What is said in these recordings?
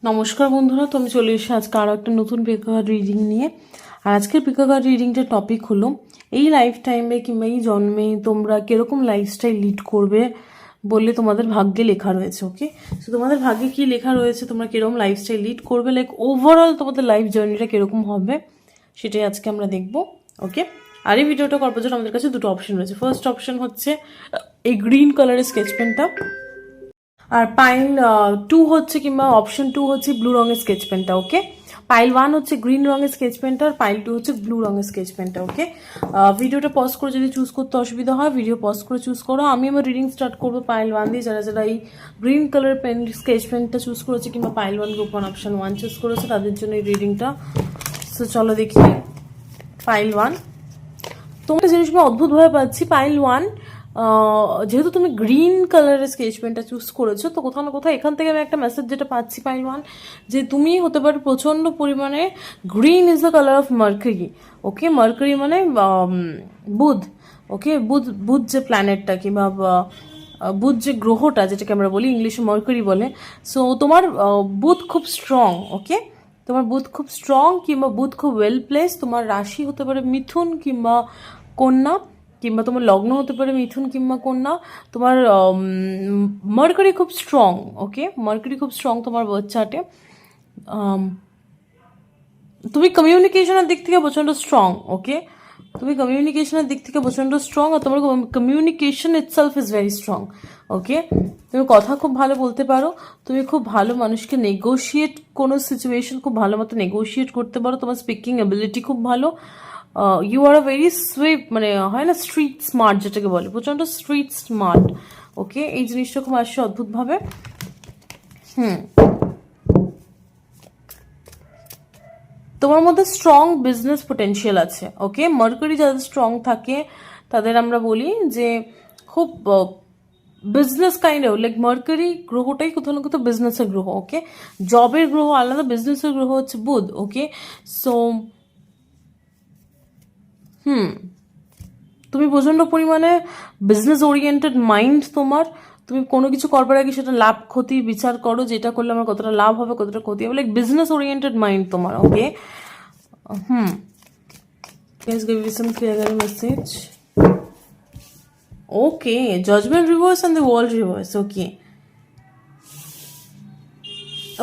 নমস্কার বন্ধুরা, তো আমি চলে এসেছি আজকে আরও একটা নতুন পিকো কার্ড রিডিং নিয়ে। আর আজকের পিকো কার্ড রিডিংটার টপিক হলো এই লাইফ টাইমে কিংবা এই জন্মে তোমরা কীরকম লাইফস্টাইল লিড করবে বলে তোমাদের ভাগ্যে লেখা রয়েছে। ওকে, তো তোমাদের ভাগ্যে কী লেখা রয়েছে, তোমরা কীরকম লাইফস্টাইল লিড করবে, লাইক ওভারঅল তোমাদের লাইফ জার্নিটা কীরকম হবে সেটাই আজকে আমরা দেখব। ওকে, আর এই ভিডিওটা করার জন্য আমাদের কাছে দুটো অপশন রয়েছে। ফার্স্ট অপশন হচ্ছে এই গ্রিন কালারের স্কেচ পেনটা, আর পাইল 2 হচ্ছে কিংবা অপশন 2 হচ্ছে ব্লু রঙের স্কেচ পেনটা। ওকে, পাইল 1 হচ্ছে গ্রিন রঙের স্কেচ পেনটা, আর পাইল 2 হচ্ছে ব্লু রঙের স্কেচ পেনটা। ওকে, ভিডিওটা পজ করে যদি চুজ করতে অসুবিধা হয় ভিডিও পজ করে চুজ করো। আমি আমার রিডিং স্টার্ট করবো পাইল 1 দিয়ে। যারা যারা এই গ্রিন কালার পেন স্কেচ পেনটা চুজ করেছে কিংবা পাইল 1 গ্রুপ 1 অপশন 1 চুজ করেছে তাদের জন্য এই রিডিংটা। সো চলো দেখি পাইল 1। তোমার জিনিস আমি অদ্ভুতভাবে পাচ্ছি। পাইল 1, যেহেতু তুমি গ্রিন কালারের স্কেচ পেনটা চুজ করেছো, তো কোথাও না কোথাও এখান থেকে আমি একটা মেসেজ যেটা পাচ্ছি পাইল 1, যে তুমি হতে পারে প্রচণ্ড পরিমাণে green is the colour of mercury. Okay, mercury মানে বুধ। ওকে, বুধ যে প্ল্যানেটটা কিংবা বুধ যে গ্রহটা, যেটাকে আমরা বলি ইংলিশে মার্কারি বলে। সো তোমার বুধ খুব স্ট্রং। ওকে, তোমার বুধ খুব স্ট্রং কিংবা বুধ খুব ওয়েল প্লেস। তোমার রাশি হতে পারে মিথুন কিংবা কন্যা, কিংবা তোমার লগ্ন হতে পারে মিথুন কিংবা কন্যা। তোমার মার্কারি খুব স্ট্রং। ওকে, মার্কারি খুব স্ট্রং তোমার বার্থ চার্টে। তুমি কমিউনিকেশনের দিক থেকে প্রচণ্ড স্ট্রং। ওকে, তুমি কমিউনিকেশনের দিক থেকে প্রচণ্ড স্ট্রং, আর তোমার communication itself is very strong. Okay, তুমি কথা খুব ভালো বলতে পারো, তুমি খুব ভালো মানুষকে নেগোশিয়েট, কোনো সিচুয়েশন খুব ভালো মতো নেগোশিয়েট করতে পারো, তোমার স্পিকিং অ্যাবিলিটি খুব ভালো। You are a very sweet, মানে হয় না স্ট্রিট স্মার্ট যেটাকে বলে, প্রচণ্ড স্ট্রিট স্মার্ট। ওকে, এই জিনিসটা খুব আসছে অদ্ভুতভাবে। তোমার মধ্যে স্ট্রং বিজনেস পোটেনশিয়াল আছে। ওকে, মার্কারি যাদের স্ট্রং থাকে তাদের আমরা বলি যে খুব business kind of, like Mercury গ্রহটাই কোথাও না কোথাও বিজনেসের গ্রহ। ওকে, জবের গ্রহ আলাদা, বিজনেসের গ্রহ হচ্ছে বুধ। ওকে, সো তুমি প্রচণ্ড পরিমাণে বিজনেস ওরিয়েন্টেড মাইন্ড তোমার। তুমি কোনো কিছু করবার আগে সেটা লাভ ক্ষতি বিচার করো, যেটা করলে আমার কতটা লাভ হবে কতটা ক্ষতি হবে, লাইক বিজনেস ওরিয়েন্টেড মাইন্ড তোমার। ওকে, please give me some clear message. Okay, judgment reverse and the world reverse. Okay,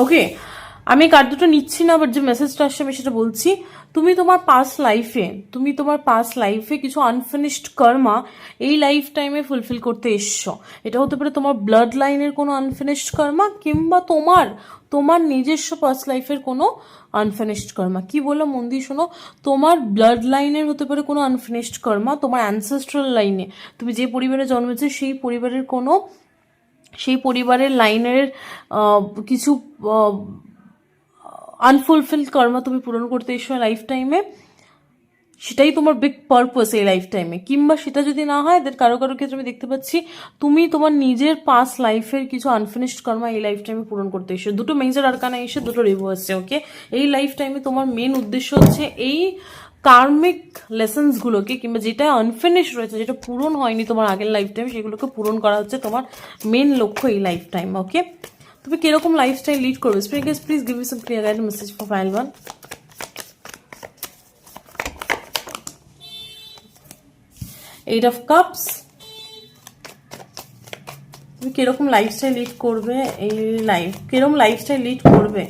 ওকে, আমি কার্ড দুটো নিচ্ছি না, বাট যে মেসেজটা আসছে আমি সেটা বলছি। তুমি তোমার পাস্ট লাইফে কিছু আনফিনিশড কর্মা এই লাইফ টাইমে ফুলফিল করতে এসছো। এটা হতে পারে তোমার ব্লাড লাইনের কোনো আনফিনিশড কর্মা কিংবা তোমার নিজস্ব পাস্ট লাইফের কোনো আনফিনিশড কর্মা। কি বললাম মন দিয়ে শোনো, তোমার ব্লাড লাইনের হতে পারে কোনো আনফিনিশড কর্মা, তোমার অ্যানসেস্ট্রাল লাইনে তুমি যে পরিবারে জন্মেছে সেই পরিবারের লাইনের কিছু আনফুলফিলড কর্মা তুমি পূরণ করতে এসো লাইফ টাইমে। সেটাই তোমার বিগ পারপাস এই লাইফ টাইমে। কিংবা সেটা যদি না হয়, এদের কারো ক্ষেত্রে আমি দেখতে পাচ্ছি তুমি তোমার নিজের পাস্ট লাইফের কিছু আনফিনিশড কর্মা এই লাইফ টাইমে পূরণ করতে এসো। দুটো মেজর আরকানা এসে দুটো রিভার্সে। ওকে, এই লাইফ টাইমে তোমার মেন উদ্দেশ্য হচ্ছে এই কার্মিক লেসন্সগুলোকে কিংবা যেটা আনফিনিশ রয়েছে, যেটা পূরণ হয়নি তোমার আগের লাইফ টাইম, সেগুলোকে পূরণ করা হচ্ছে তোমার মেন লক্ষ্য এই লাইফ টাইম। ওকে, তুমি কিরকম লাইফস্টাইল লিড করবে? Spirit please give me some clear guide message for file 1. Eight of cups, তুমি কিরকম লাইফস্টাইল লিড করবে কিরকম লাইফস্টাইল লিড করবে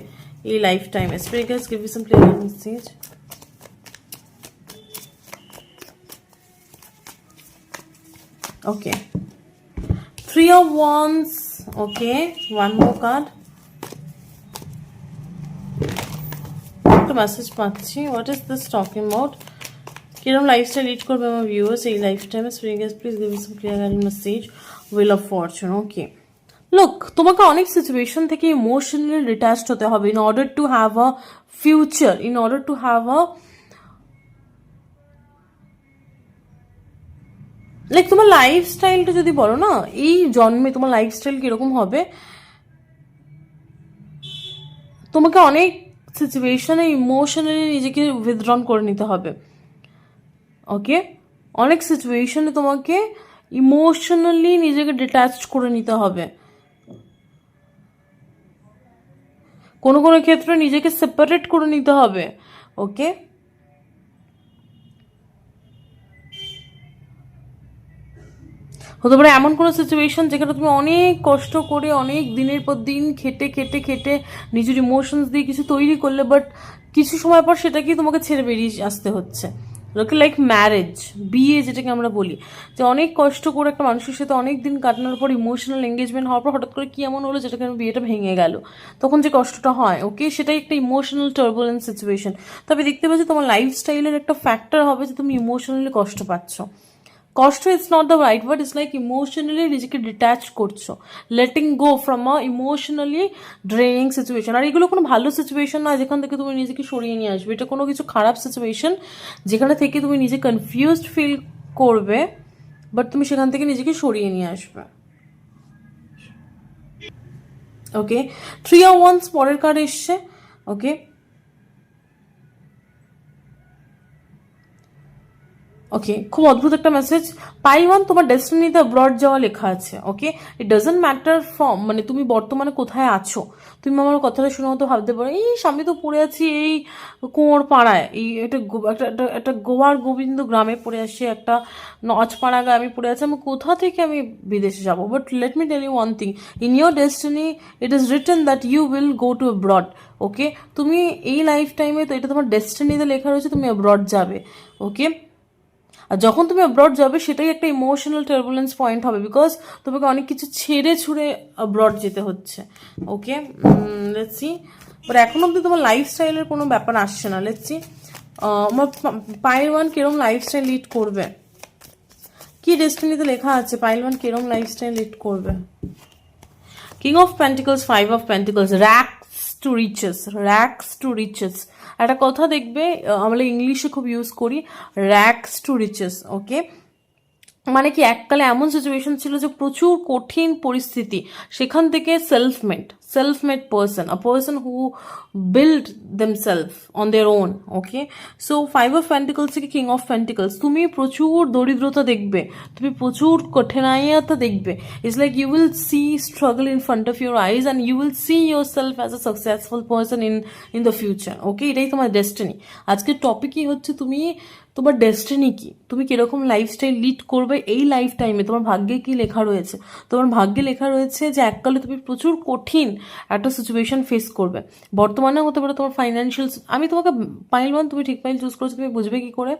এই লাইফ টাইমে? Spirit give me some clear message. Okay, 3 of Wands. Okay, one more card. একটা message পাচ্ছি, what is this talking about? কিরকম লাইফস্টাইল লিড করবে আমার ভিউয়ার্স এই লাইফ টাইমে? Please give me some clear message. Wheel of Fortune. Okay, look, তোমাকে অনেক situation থেকে ইমোশনালি ডিট্যাচড হতে হবে in order to have a future, in order to have a, like তোমার লাইফস্টাইলটা যদি বলো না, এই জন্মে তোমার লাইফস্টাইল কিরকম হবে, তোমাকে অনেক সিচুয়েশনে ইমোশনালি নিজেকে উইথড্রন করে নিতে হবে। ওকে, অনেক সিচুয়েশনে তোমাকে ইমোশনালি নিজেকে ডিট্যাচড করে নিতে হবে। কোনো কোনো ক্ষেত্রে নিজেকে সেপারেট করে নিতে হবে। ওকে, হতে পারে এমন কোনো সিচুয়েশন যেখানে তুমি অনেক কষ্ট করে অনেক দিনের পর দিন খেটে খেটে খেটে নিজের ইমোশনস দিয়ে কিছু তৈরি করলে, বাট কিছু সময় পর সেটাকেই তোমাকে ছেড়ে বেরিয়ে আসতে হচ্ছে। লোকে লাইক ম্যারেজ, বিয়ে যেটাকে আমরা বলি, যে অনেক কষ্ট করে একটা মানুষের সাথে অনেক দিন কাটানোর পর ইমোশনাল এঙ্গেজমেন্ট হওয়ার পর হঠাৎ করে কি এমন হলো যেটাকে বিয়েটা ভেঙে গেল, তখন যে কষ্টটা হয়, ওকে, সেটাই একটা ইমোশনাল টার্বুলেন্স সিচুয়েশন। তবে দেখতে পাচ্ছি তোমার লাইফস্টাইলের একটা ফ্যাক্টর হবে যে তুমি ইমোশনালি কষ্ট পাচ্ছ। কষ্ট is not the right word, is like emotionally নিজেকে ডিট্যাচ করছো, letting go from a emotionally draining situation. আর এগুলো কোনো ভালো সিচুয়েশন নয় যেখান থেকে তুমি নিজেকে সরিয়ে নিয়ে আসবে, এটা কোনো কিছু খারাপ সিচুয়েশন যেখানে থেকে তুমি নিজে কনফিউজড ফিল করবে, বাট তুমি সেখান থেকে নিজেকে সরিয়ে নিয়ে আসবে। ওকে, 3 of Wands পরের কার্ড এসছে। ওকে, ওকে, খুব অদ্ভুত একটা মেসেজ। পাইওয়ান, তোমার ডেস্টিনিতে অ্যাব্রড যাওয়া লেখা আছে। ওকে, ইট ডাজন্ট ম্যাটার ফ্রম, মানে তুমি বর্তমানে কোথায় আছো। তুমি আমার কথাটা শুনে হয়তো ভাবতে পারো, এই আমি তো পড়ে আছি এই কুঁয়োর পাড়ায়, এই একটা গোয়ার গোবিন্দ গ্রামে পড়ে আসি, একটা নজপাড়া গ্রামে পড়ে আছে, আমি কোথা থেকে আমি বিদেশে যাবো। But let me tell you one thing, in your destiny it is written that you will go to abroad. Okay, তুমি এই লাইফ টাইমে, তো এটা তোমার ডেস্টিনিতে লেখা রয়েছে, তুমি অ্যাব্রড যাবে। ওকে, আর যখন তুমি অ্যাব্রড যাবে সেটাই একটা ইমোশনাল টার্বুলেন্স পয়েন্ট হবে, বিকজ তোমাকে অনেক কিছু ছেড়ে ছুড়ে অ্যাব্রড যেতে হচ্ছে। ওকে, লেটস সি, বাট এখন অব্দি তোমার লাইফস্টাইলের কোনো ব্যাপার আসছে না। লেটস সি আমার পাইলওয়ান কিরম লাইফস্টাইল লিড করবে, কি ডেস্টিনিতে লেখা আছে, পাইলওয়ান কিরম লাইফস্টাইল লিড করবে। King of pentacles, 5 of Pentacles, rags to riches, rags to riches. একটা কথা দেখবে, আমরা ইংলিশে খুব ইউজ করি, র্যাকস টু রিচেস। ওকে, মানে কি এককালে এমন সিচুয়েশন ছিল যে প্রচুর কঠিন পরিস্থিতি, সেখান থেকে self made person, a person who build themselves on their own. Okay, so 5 of Pentacles থেকে কিং অফ পেন্টিকলস, তুমি প্রচুর দরিদ্রতা দেখবে, তুমি প্রচুর কঠিনাইয়াতা দেখবে। It's like you will see struggle in front of your eyes and you will see your self as a successful person in the future. Okay, এটাই তোমার ডেস্টিনি। আজকের টপিকই হচ্ছে তুমি, তোমার ডেস্টিনি কি, তুমি কিরকম লাইফস্টাইল লিড করবে এই লাইফ টাইমে, তোমার ভাগ্যে কি লেখা রয়েছে। তোমার ভাগ্যে লেখা রয়েছে যে এককালে তুমি প্রচুর কঠিন একটা সিচুয়েশন ফেস করবে। বর্তমানে হতে পারে তোমার ফাইন্যান্সিয়াল, আমি তোমাকে পাইলওয়ান, তুমি ঠিক পাইল চুজ করেছো, তুমি বুঝবে কি করে,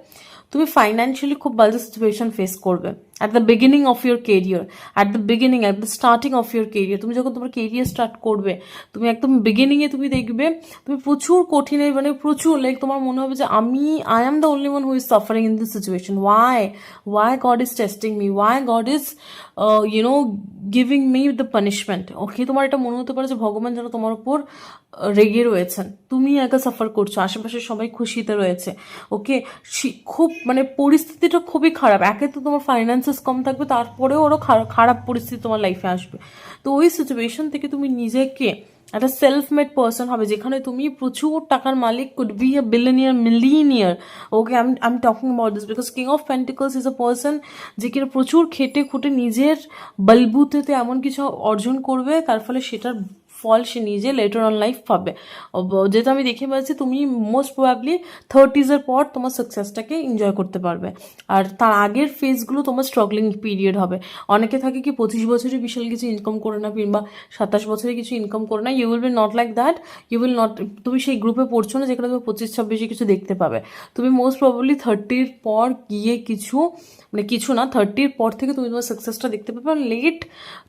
তুমি ফাইন্যান্সিয়ালি খুব বাজে সিচুয়েশন ফেস করবে at the beginning of your career, at the starting of your career. তুমি যখন তোমার কেরিয়ার স্টার্ট করবে, তুমি একদম বিগিনিংয়ে তুমি দেখবে তুমি প্রচুর কঠিন, মানে প্রচুর লাইক তোমার মনে হবে যে I am the only one who is suffering in this situation. Why God is testing me? Why God is giving me the punishment? ওকে, তোমার এটা মনে হতে পারে যে ভগবান যেন তোমার উপর রেগে রয়েছেন, তুমি একা সাফার করছো, আশেপাশে সবাই খুশিতে রয়েছে। ওকে, খুব মানে পরিস্থিতিটা খুবই খারাপ, একে তো তোমার ফাইন্যান্সেস কম থাকবে, তারপরেও আরও খারাপ পরিস্থিতি তোমার লাইফে আসবে। তো ওই সিচুয়েশন থেকে তুমি নিজেকে একটা সেলফ মেড পার্সন হবে, যেখানে তুমি প্রচুর টাকার মালিক, could be a billionaire, millionaire. Okay, I am talking about this because king of pentacles is a person যে কিনা প্রচুর খেটে খুঁটে নিজের বলবুতেতে এমন কিছু অর্জন করবে, তার ফলে সেটার ফল সে নিজে লেটার অন লাইফ পাবে। যেটা আমি দেখে পাচ্ছি, তুমি মোস্ট প্রবাবলি 30s পর তোমার সাকসেসটাকে এনজয় করতে পারবে, আর তার আগের ফেজগুলো তোমার স্ট্রাগলিং পিরিয়ড হবে। অনেকে থাকে কি 25 বছরে বিশাল কিছু ইনকাম করে না, কিংবা 27 বছরে কিছু ইনকাম করে না। You will be not like that, you will not, তুমি সেই গ্রুপে পড়ছো না যেখানে তুমি 25-26 কিছু দেখতে পাবে। তুমি মোস্ট প্রবাবলি 30 পর গিয়ে কিছু না, 30 পর থেকে তুমি তোমার সাকসেসটা দেখতে পাবে। Late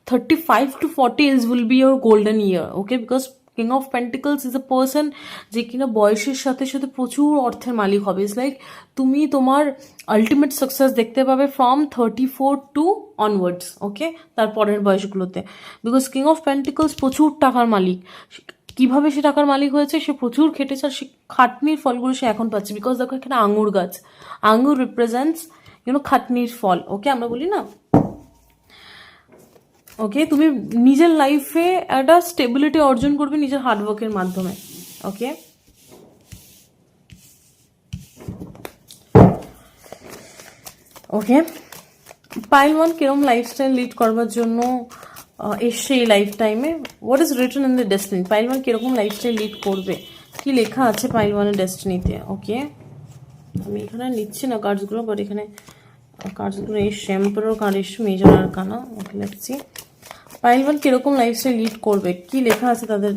35 to 40 will be your golden year. Okay, because king of pentacles is a person যে কিনা বয়সের সাথে সাথে প্রচুর অর্থের মালিক হবে। ইটস লাইক তুমি তোমার আলটিমেট সাকসেস দেখতে পাবে ফ্রম 34 টু অনওয়ার্ডস। ওকে, তার পরের বয়সগুলোতে, বিকজ কিং অফ পেন্টিকলস প্রচুর টাকার মালিক। কিভাবে সে টাকার মালিক হয়েছে, সে প্রচুর খেটেছে, আর সে খাটনির ফলগুলো সে এখন পাচ্ছে। বিকজ দেখো এখানে আঙুর গাছ, আঙুর রিপ্রেজেন্টস খাটনির ফল। ওকে, আমরা বলি না। ওকে, তুমি নিজের লাইফে একটা স্টেবিলিটি অর্জন করবে নিজের হার্ডওয়ার্কের মাধ্যমে। ওকে, ওকে, পাইলওয়ান কিরম লাইফস্টাইল লিড করবার জন্য এসছে এই লাইফ টাইমে। What is written in the destiny, pile one কিরকম লাইফস্টাইল লিড করবে, কি লেখা আছে পাইল ওয়ানের ডেস্টিনিতে। ওকে, আমি এখানে নিচ্ছি না কার্ডসগুলো, বাট এখানে কার্ডসগুলো এসছে, এম্পারার কার্ড এসছে, Major Arcana. Okay, let's see pile one কিরকম লাইফস্টাইল লিড করবে, কি লেখা আছে তাদের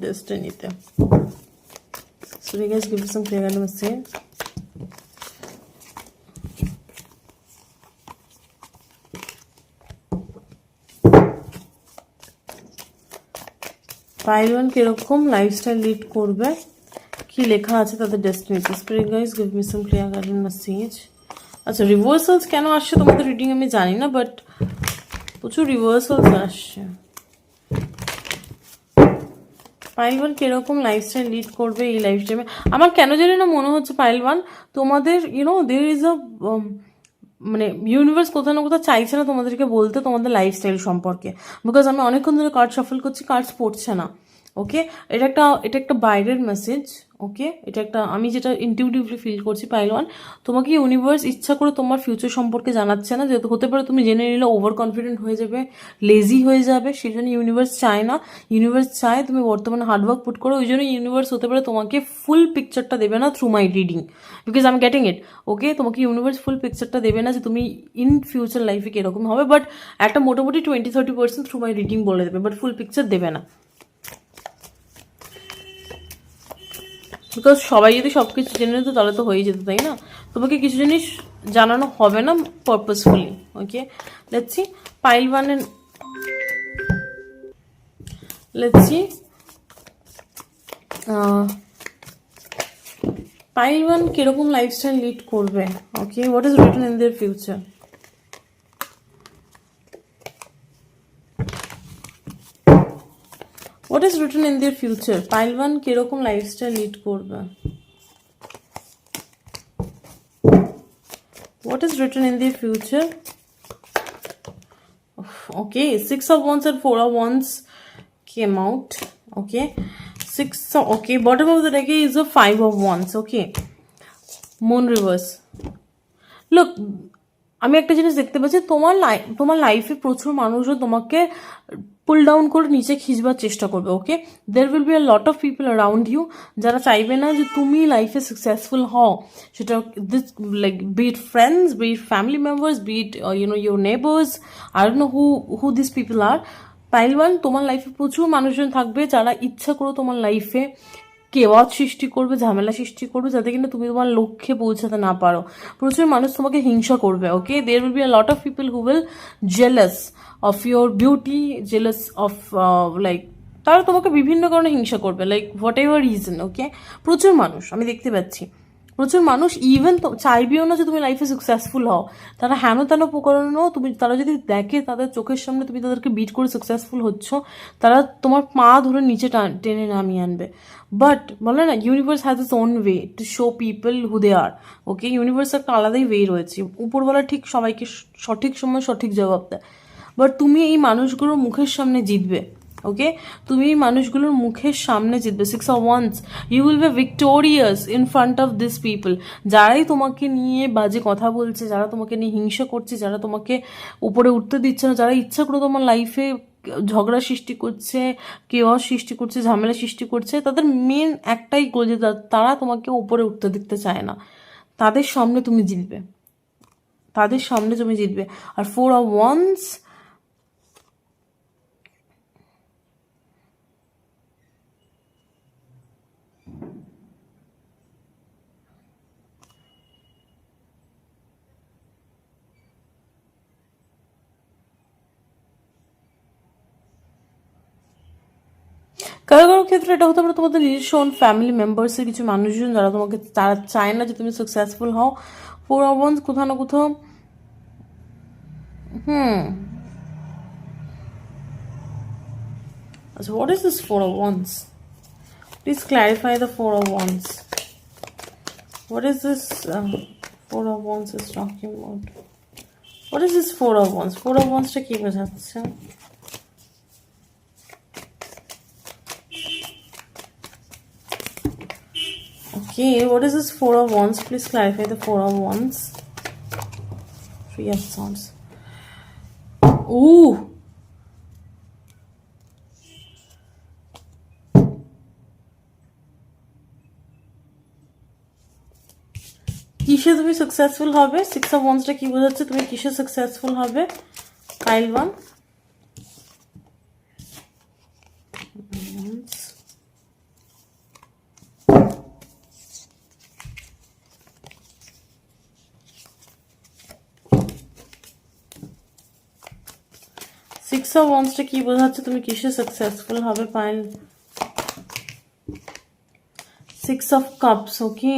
ডেস্টিনিতে। So you guys give me some clear message. Pile one কিরকম লাইফস্টাইল লিড করবে, কি লেখা আছে তাদের ডেস্টিনিতে। Spirit guys give me some clear guidance message. আচ্ছা, রিভার্সালস কেন আসছে তোমাদের রিডিং আমি জানি না, বাট প্রচুর রিভার্সালস আসছে। পাইল ওয়ান কিরকম লাইফস্টাইল লিড করবে এই লাইফ টাইমে, আমার কেন জানি না মনে হচ্ছে পাইল ওয়ান তোমাদের দের ইজ আ মানে ইউনিভার্স কোথাও না কোথাও চাইছে না তোমাদেরকে বলতে তোমাদের লাইফস্টাইল সম্পর্কে, বিকজ আমি অনেকক্ষণ ধরে কার্ড শাফল করছি, কার্ডস পড়ছে না। ওকে, এটা একটা বাইরের মেসেজ। ওকে, এটা একটা আমি যেটা ইনটিউটিভলি ফিল করছি, পাইল ওয়ান তোমাকে ইউনিভার্স ইচ্ছা করে তোমার ফিউচার সম্পর্কে জানাচ্ছে না, যেহেতু হতে পারে তুমি জেনে নিলে ওভার কনফিডেন্ট হয়ে যাবে, লেজি হয়ে যাবে, সেই জন্য ইউনিভার্স চায় না। ইউনিভার্স চায় তুমি বর্তমানে হার্ডওয়ার্ক পুট করো, ওই জন্য ইউনিভার্স হতে পারে তোমাকে ফুল পিকচারটা দেবে না through my reading, because I am getting it. Okay, তোমাকে ইউনিভার্স ফুল পিকচারটা দেবে না যে তুমি ইন ফিউচার লাইফে কিরকম হবে, বাট একটা মোটামুটি 20-30% থ্রু মাই রিডিং বলে দেবে, বাট ফুল পিকচার দেবে না। বিকজ সবাই যদি সব কিছু জেনে নিত তাহলে তো হয়ে যেত, তাই না? তোমাকে কিছু জিনিস জানানো হবে না purposefully. Okay, let's see pile ওয়ানের, লেটস সি পাইল ওয়ান কিরকম লাইফস্টাইল লিড করবে। Okay, what is written in their future. What is written in their future? Pile one কিরকম লাইফস্টাইল লিড করবে। What is written in their future? Okay, 6 of Wands and 4 of Wands came out. Okay, okay, bottom of the deck is a 5 of Wands. Okay, Moon reverse. Look, আমি একটা জিনিস দেখতে পাচ্ছি, তোমার লাইফে প্রচুর মানুষজন তোমাকে পুল ডাউন করে নিচে খিচবার চেষ্টা করবে। Okay, there will be a lot of people around you যারা চাইবে না যে তুমি লাইফে সাকসেসফুল হও, সেটা this like be it friends, be it family members, be it your neighbours, I don't know who this people are. Pile one তোমার লাইফে প্রচুর মানুষজন থাকবে যারা ইচ্ছা করে তোমার লাইফে কেওয়াজ সৃষ্টি করবে, ঝামেলা সৃষ্টি করবে, যাতে কিনা তুমি তোমার লক্ষ্যে পৌঁছাতে না পারো। প্রচুর মানুষ তোমাকে হিংসা করবে। Okay, there will be a lot of people who will jealous of your beauty, jealous of like তারা তোমাকে বিভিন্ন কারণে হিংসা করবে, like whatever reason. Okay, প্রচুর মানুষ আমি দেখতে পাচ্ছি, প্রচুর মানুষ ইভেন চাইবেও না যে তুমি লাইফে সাকসেসফুল হও। তারা হেন তেন প্রকারণও তারা যদি দেখে তাদের চোখের সামনে তুমি তাদেরকে বিট করে সাকসেসফুল হচ্ছ, তারা তোমার পা ধরে নিচে টেনে নামিয়ে আনবে। বাট বলে না, universe has its own way to show people who they are. Okay, universe একটা আলাদাই ওয়ে রয়েছে, উপরওয়ালা ঠিক সবাইকে সঠিক সময় সঠিক জবাব দেয়, বাট তুমি এই মানুষগুলোর মুখের সামনে জিতবে। ওকে, তুমি এই মানুষগুলোর মুখের সামনে জিতবে। 6 of Wands, you will be victorious in front of this people. যারাই তোমাকে নিয়ে বাজে কথা বলছে, যারা তোমাকে নিয়ে হিংসা করছে, যারা তোমাকে উপরে উঠতে দিচ্ছে না, যারা ইচ্ছা করে তোমার লাইফে ঝগড়া সৃষ্টি করছে, কেওয়াস সৃষ্টি করছে, ঝামেলা সৃষ্টি করছে, তাদের মেন একটাই গোল যে তারা তোমাকে উপরে উঠতে দিতে চায় না। তাদের সামনে তুমি জিতবে, তাদের সামনে তুমি জিতবে। আর 4 of Wands, কারো কারো ক্ষেত্রে এটা হতে পারে তোমাদের নিজস্ব ফ্যামিলি মেম্বার্সের কিছু মানুষজন যারা তারা চায় না যে তুমি সাকসেসফুল হও। 4 of Wands কোথাও না কোথাও আচ্ছা, what is this 4 of Wands? Please clarify the 4 of Wands. What is this 4 of Wands is talking about? What is this 4 of Wands? 4 of Wands টা কি বোঝাচ্ছে? Okay, what is this 4 of Wands? Please clarify the 4 of Wands. 3 of Swords. Ooh, কিসে তুমি successful হবে? 6 of ওয়ান্সটা কি বোঝাচ্ছে? তুমি কিসে সাকসেসফুল হবে? পাইল 1, 6 অফ ওয়ান্সটা কি বোঝাচ্ছে? তুমি কিসে সাকসেসফুল হবে? Pile 6 of cups. Okay,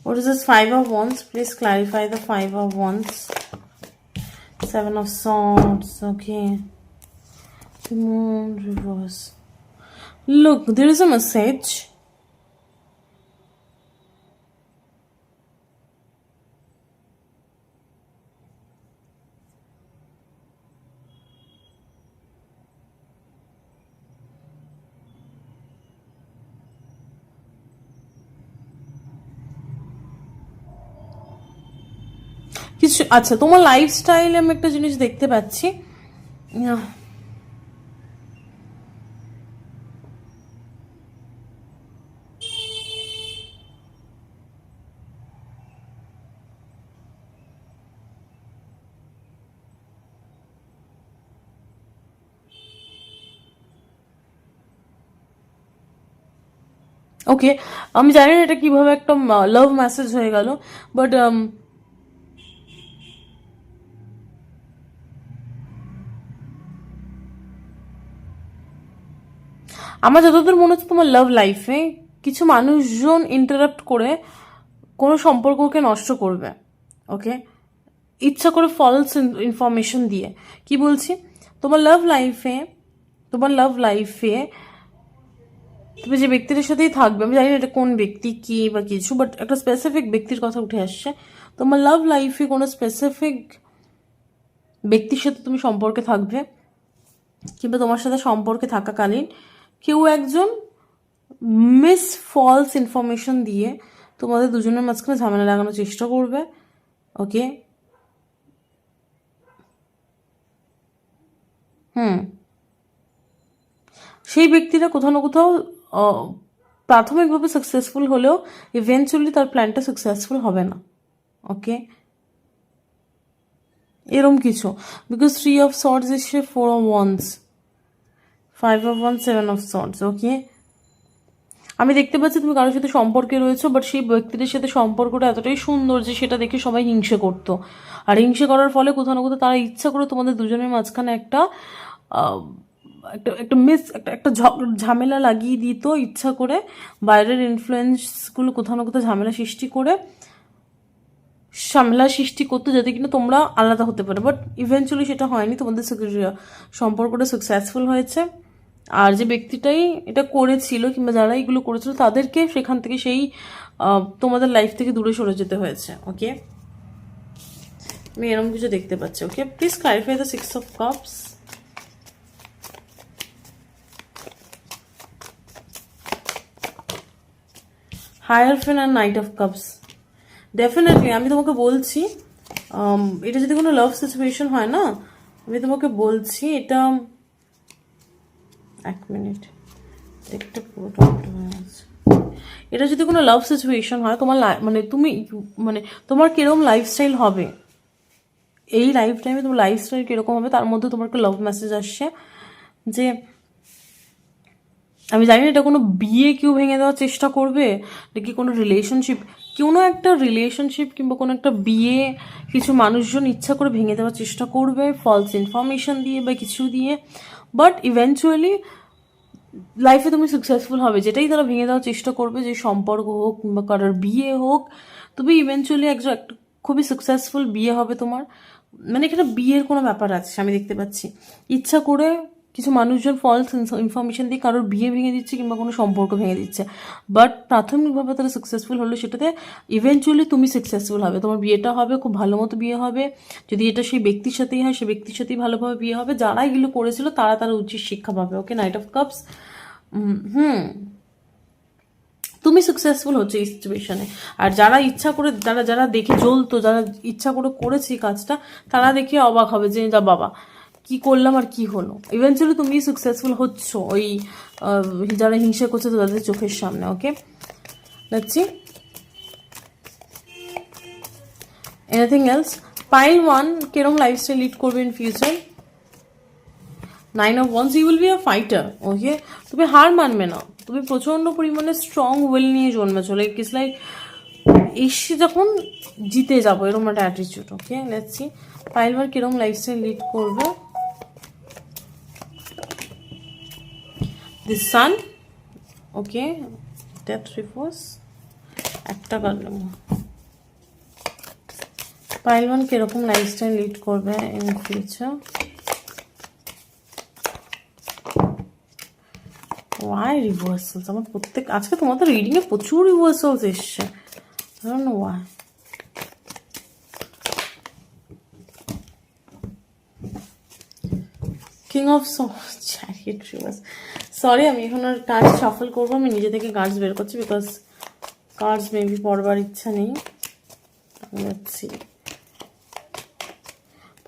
what is this 5 of wands? Please clarify the 5 of wands. 7 of swords. Okay, the moon reverse. Look, there is a message. কিছু আচ্ছা, তোমার লাইফস্টাইলে আমি একটা জিনিস দেখতে পাচ্ছি। ওকে, আমি জানি না এটা কিভাবে একটা লাভ মেসেজ হয়ে গেল, বাট আমার যতদূর মনে হচ্ছে তোমার লাভ লাইফে কিছু মানুষজন ইন্টারাপ্ট করে কোনো সম্পর্ককে নষ্ট করবে। ওকে, ইচ্ছা করে ফলস ইনফরমেশন দিয়ে। কি বলছি? তোমার লাভ লাইফে তুমি যে ব্যক্তির সাথেই থাকবে, আমি জানি না এটা কোন ব্যক্তি কি বা কিছু, বাট একটা স্পেসিফিক ব্যক্তির কথা উঠে আসছে। তোমার লাভ লাইফে কোনো স্পেসিফিক ব্যক্তির সাথে তুমি সম্পর্কে থাকবে, কিংবা তোমার সাথে সম্পর্কে থাকাকালীন কেউ একজন ফলস ইনফরমেশন দিয়ে তোমাদের দুজনের মাঝখানে ঝামেলা লাগানোর চেষ্টা করবে। ওকে, সেই ব্যক্তিরা কোথাও না কোথাও প্রাথমিকভাবে সাকসেসফুল হলেও ইভেন্চুয়ালি তার প্ল্যানটা সাকসেসফুল হবে না। ওকে, এরম কিছু, বিকজ 3 অফ সর্টস এসে 4 of Wands, 5 of Wands, 7 of Swords. Okay, আমি দেখতে পাচ্ছি তুমি কারোর সাথে সম্পর্কে রয়েছো, বাট সেই ব্যক্তিদের সাথে সম্পর্কটা এতটাই সুন্দর যে সেটা দেখে সবাই হিংসে করতো। আর হিংসে করার ফলে কোথাও না কোথাও তারা ইচ্ছা করে তোমাদের দুজনের মাঝখানে একটা একটা একটা মিস একটা একটা ঝামেলা লাগিয়ে দিত ইচ্ছা করে। বাইরের ইনফ্লুয়েন্সগুলো কোথাও না কোথাও ঝামেলা সৃষ্টি করতো, যাতে কিনা তোমরা আলাদা হতে পারো। বাট ইভেন্চুয়ালি সেটা হয়নি, তোমাদের সম্পর্কটা সাকসেসফুল হয়েছে। আর যে ব্যক্তিটাই এটা করেছিল কিংবা যারা এগুলো করেছিল তাদেরকে সেখান থেকে সেই তোমাদের লাইফ থেকে দূরে সরে যেতে হয়েছে। ওকে, আমি এরকম কিছু দেখতে পাচ্ছি। Okay, please clarify the 6 of Cups. Hierophant আর নাইট অফ কাপস। ডেফিনেটলি আমি তোমাকে বলছি, এটা যদি কোনো লাভ সিচুয়েশন হয় না, আমি তোমাকে বলছি এটা, এক মিনিট, একটা পুরো এটা যদি কোনো লাভ সিচুয়েশন হয়, তোমার মানে তুমি মানে তোমার কিরকম লাইফস্টাইল হবে এই লাইফ টাইমে, তোমার লাইফস্টাইল কিরকম হবে তার মধ্যে তোমার একটা লাভ মেসেজ আসছে যে আমি জানি না এটা কোনো বিয়ে কেউ ভেঙে দেওয়ার চেষ্টা করবে নাকি কোনো রিলেশনশিপ, কোনো একটা রিলেশনশিপ কিংবা কোনো একটা বিয়ে কিছু মানুষজন ইচ্ছা করে ভেঙে দেওয়ার চেষ্টা করবে ফলস ইনফরমেশন দিয়ে বা কিছু দিয়ে। বাট ইভেন্চুয়ালি লাইফে তুমি সাকসেসফুল হবে, যেটাই তারা ভেঙে দেওয়ার চেষ্টা করবে, যে সম্পর্ক হোক কিংবা কারোর বিয়ে হোক, তুমি ইভেন্চুয়ালি একটা খুবই সাকসেসফুল বিয়ে হবে তোমার। মানে এখানে বিয়ের কোনো ব্যাপার আছে আমি দেখতে পাচ্ছি। ইচ্ছা করে কিছু মানুষজন ফলস ইনফরমেশন দিয়ে কারোর বিয়ে ভেঙে দিচ্ছে কিংবা কোনো সম্পর্ক ভেঙে দিচ্ছে, বাট প্রাথমিকভাবে তারা সাকসেসফুল হলো, সেটাতে ইভেন্চুয়ালি তুমি সাকসেসফুল হবে, তোমার বিয়েটা হবে, খুব ভালো মতো বিয়ে হবে। যদি এটা সেই ব্যক্তির সাথেই হয়, সেই ব্যক্তির সাথেই ভালোভাবে বিয়ে হবে। যারা এগুলো করেছিল তারা উচিত শিক্ষা পাবে। ওকে, নাইট অফ কাপস। তুমি সাকসেসফুল হচ্ছে এই সিচুয়েশনে। আর যারা ইচ্ছা করে, যারা দেখে জ্বলতো, যারা ইচ্ছা করে করেছে কাজটা, তারা দেখে অবাক হবে যে যা বাবা কি করলাম আর কি হলো। ইভেন্চুয়ালি তুমি সাকসেসফুল হচ্ছ ওই যারা হিংসা করছে তাদের চোখের সামনে। Okay, let's see anything else. Pile 1 কিরকম লাইফস্টাইল লিড করবে in future? 9 of Wands, you will be a fighter. Okay, তুমি হার মানবে না, তুমি প্রচন্ড পরিমাণে স্ট্রং উইল নিয়ে জন্মেছো। লাইক ইটস লাইক এসে যখন জিতে যাবো এরকম একটা attitude. Okay, let's see pile 1 কিরকম লাইফস্টাইল লিড করবে। The Sun, okay, death reverse, একটা কাটলাম। পাইল 1 কিরকম লাইফস্টাইল লিড করবে ইন ফিউচার? Why reversals? আমার প্রত্যেক আজকে তোমাদের রিডিংয়ে প্রচুর রিভার্সালস এসছে, I don't know why. King of chariot reverse. Sorry, আমি এখন আর কার্ড শাফল করবো, আমি নিজে থেকে কার্ডস বের করছি বিকজ কার্ডস মেবি পড়বার ইচ্ছা নেই।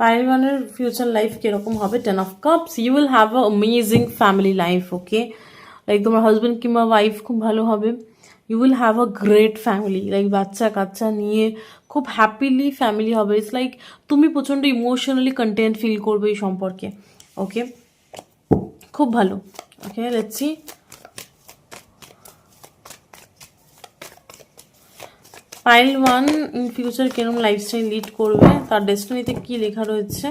পাইল 1-এর ফিউচার লাইফ কিরকম হবে? 10 of Cups, you will have a amazing family life. Okay, like তোমার হাজব্যান্ড কিংবা ওয়াইফ খুব ভালো হবে। You will have a great family, like বাচ্চা কাচ্চা নিয়ে খুব হ্যাপিলি ফ্যামিলি হবে। ইটস লাইক তুমি প্রচণ্ড ইমোশনালি কন্টেন্ট ফিল করবে এই সম্পর্কে। ওকে, খুব ভালো। Okay, let's see pile 1 in future কিরম লাইফস্টাইল লিড করবে, তার ডেস্টিনিতে কি লেখা রয়েছে,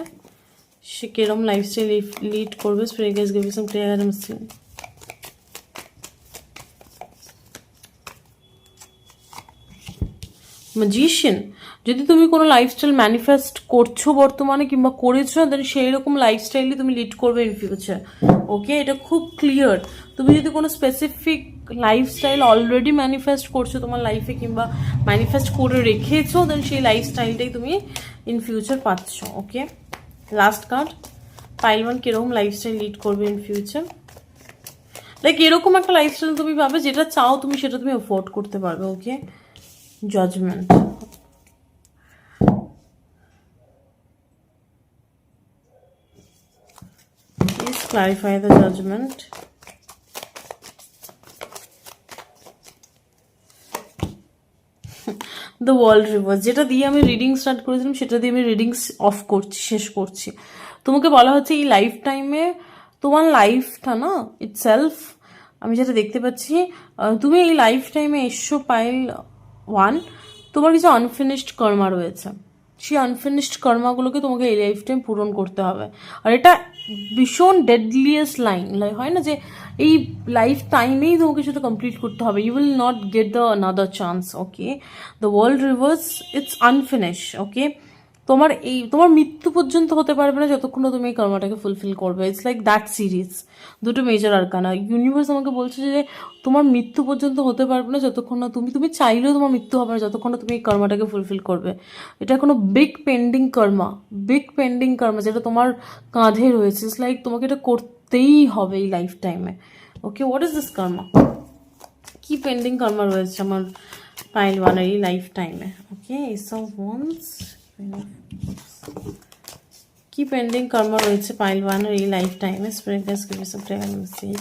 সে কিরম লাইফস্টাইল লিড করবে। Spirit guides give me some clear guidance. Magician, যদি তুমি কোনো লাইফস্টাইল ম্যানিফেস্ট করছো বর্তমানে কিংবা করেছো, দেন সেই রকম লাইফস্টাইলই তুমি লিড করবে ইন ফিউচার। ওকে, এটা খুব ক্লিয়ার। তুমি যদি কোনো স্পেসিফিক লাইফস্টাইল অলরেডি ম্যানিফেস্ট করছো তোমার লাইফে কিংবা ম্যানিফেস্ট করে রেখেছো, দেন সেই লাইফস্টাইলটাই তুমি ইন ফিউচার পাচ্ছ। ওকে, লাস্ট কার্ড, পাইল 1 কিরকম লাইফস্টাইল লিড করবে ইন ফিউচার? লাইক এরকম একটা লাইফস্টাইল তুমি পাবে যেটা চাও তুমি, সেটা তুমি অ্যাফোর্ড করতে পারবে। ওকে, judgment, please clarify the judgment. The world reverse, যেটা দিয়ে আমি রিডিং স্টার্ট করেছিলাম সেটা দিয়ে আমি রিডিং অফ করছি, শেষ করছি। তোমাকে বলা হচ্ছে এই লাইফ টাইমে তোমার লাইফটা না ইটসেলফ, আমি যেটা দেখতে পাচ্ছি, তুমি এই লাইফ টাইমে এসছো পাইল 1, তোমার কিছু আনফিনিশড কর্মা রয়েছে। সেই আনফিনিশড কর্মাগুলোকে তোমাকে এই লাইফ টাইম পূরণ করতে হবে। আর এটা ভীষণ ডেডলিয়েস্ট লাইন হয় না, যে এই লাইফ টাইমেই তোমাকে সেটা কমপ্লিট করতে হবে। You will not get the another chance. Okay, the World reverse, it's unfinish. Okay, তোমার মৃত্যু পর্যন্ত হতে পারবে না যতক্ষণ না তুমি এই কর্মটাকে ফুলফিল করবে। ইটস লাইক দ্যাট সিরিজ, দুটো মেজর আরকানা। ইউনিভার্স আমাকে বলছে যে তোমার মৃত্যু পর্যন্ত হতে পারবে না যতক্ষণ না তুমি চাইলেও তোমার মৃত্যু হবে না যতক্ষণ না তুমি এই কর্মটাকে ফুলফিল করবে। এটা কোনো বিগ পেন্ডিং কর্মা যেটা তোমার কাঁধে রয়েছে। ইটস লাইক তোমাকে এটা করতেই হবে এই লাইফ টাইমে। ওকে, হোয়াট ইজ দিস কর্মা? কি পেন্ডিং কর্মা রয়েছে আমার পাইল 1 এই লাইফ টাইমে? ওকে, এস অফ ওয়ান্স, কি পেন্ডিং কর্ম রয়েছে পাইল 1 এর এই লাইফ টাইমে? Spirit guides give me some clear message.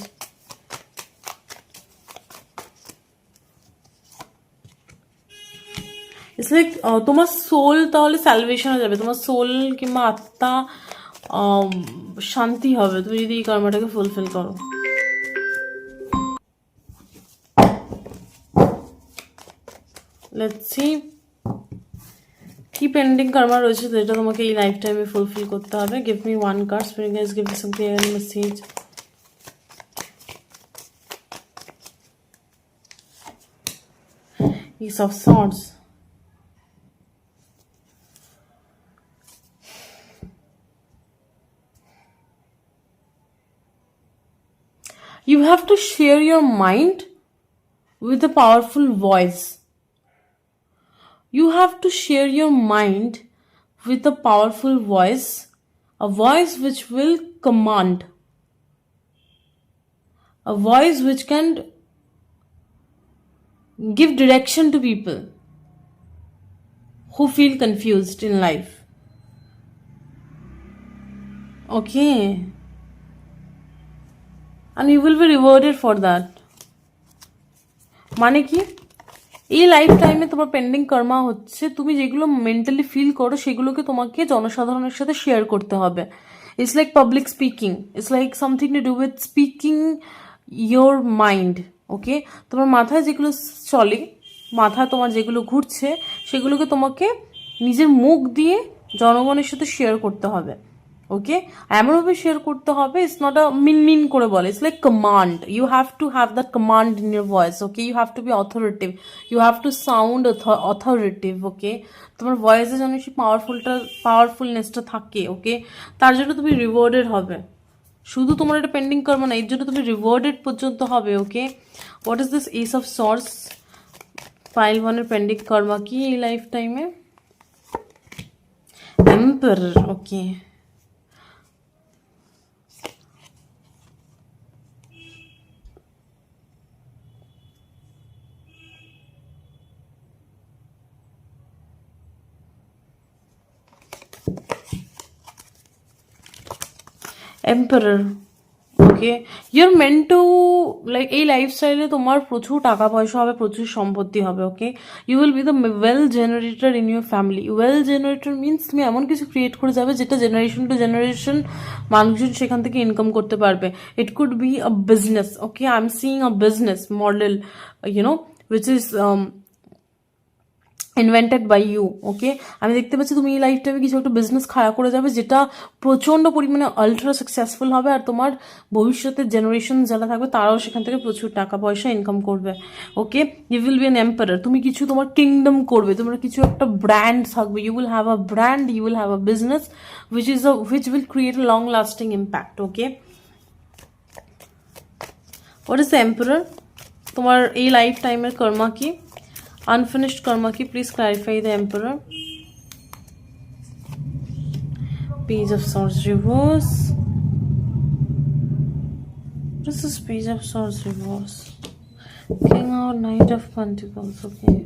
It's like তোমার সোল তাহলে স্যালভেশন হয়ে যাবে, তোমার সোল কিংবা আত্মা শান্তি হবে তুমি যদি এই কর্মটাকে ফুলফিল করো। লেটস সি কি পেন্ডিং কর্মা রয়েছে যেটা তোমাকে এই লাইফ টাইমে ফুলফিল করতে হবে। Give me one card, spirit guides give me some clear message. Ace of Swords, you have to share your mind with a powerful voice. You have to share your mind with a powerful voice, a voice which will command, a voice which can give direction to people who feel confused in life. Okay, and you will be rewarded for that. মানে কি, এই life টাইমে তোমার pending কর্মা হচ্ছে, তুমি যেগুলো mentally feel করো সেগুলোকে তোমাকে জনসাধারণের সাথে শেয়ার করতে হবে। It's like public speaking, it's like something to do with speaking your mind. Okay, তোমার মাথায় যেগুলো চলে, মাথায় তোমার যেগুলো ঘুরছে, সেগুলোকে তোমাকে নিজের মুখ দিয়ে জনগণের সাথে শেয়ার করতে হবে। ওকে, এমনভাবে শেয়ার করতে হবে, ইটস নট আ মিন করে বলে, it's like command. You have to have that command in your voice. Okay, you have to be authoritative, you have to sound authoritative. Okay, তোমার ভয়েসে যেন সেই পাওয়ারফুলনেসটা থাকে। ওকে, তার জন্য তুমি রিওয়ার্ডেড হবে। শুধু তোমার এটা পেন্ডিং করবে না, এর জন্য তুমি রিওয়ার্ডেড পর্যন্ত হবে। Okay, what is this S of Swords? Pile ওয়ানের পেন্ডিং কর্মা কি এই লাইফ টাইমে? Emperor. Okay, Emperor. Okay, your meant to like এই লাইফস্টাইলে তোমার প্রচুর টাকা পয়সা হবে, প্রচুর সম্পত্তি হবে। Okay, you will be the wealth generator in your family. Wealth generator means তুমি এমন কিছু ক্রিয়েট করে যাবে যেটা জেনারেশন টু জেনারেশন মানুষজন সেখান থেকে ইনকাম করতে পারবে। It could be a business. Okay, I am seeing a business model, which is invented by you. Okay, আমি দেখতে পাচ্ছি তুমি এই লাইফ টাইমে কিছু একটা বিজনেস খাড়া করে যাবে যেটা প্রচণ্ড পরিমাণে আলট্রা সাকসেসফুল হবে, আর তোমার ভবিষ্যতের জেনারেশন যারা থাকবে তারাও সেখান থেকে প্রচুর টাকা পয়সা ইনকাম করবে। Okay, you will be an Emperor. তুমি কিছু তোমার কিংডম করবে, তোমার কিছু একটা ব্র্যান্ড থাকবে। You will have a brand, you will have a business which will create a long lasting impact. Okay, what is the emperor? তোমার এই লাইফ টাইমের কর্মা কি? Unfinished karma ki, please clarify the emperor. Page of Swords reverse. What is this Page of Swords reverse? King or Knight of Pentacles. Okay,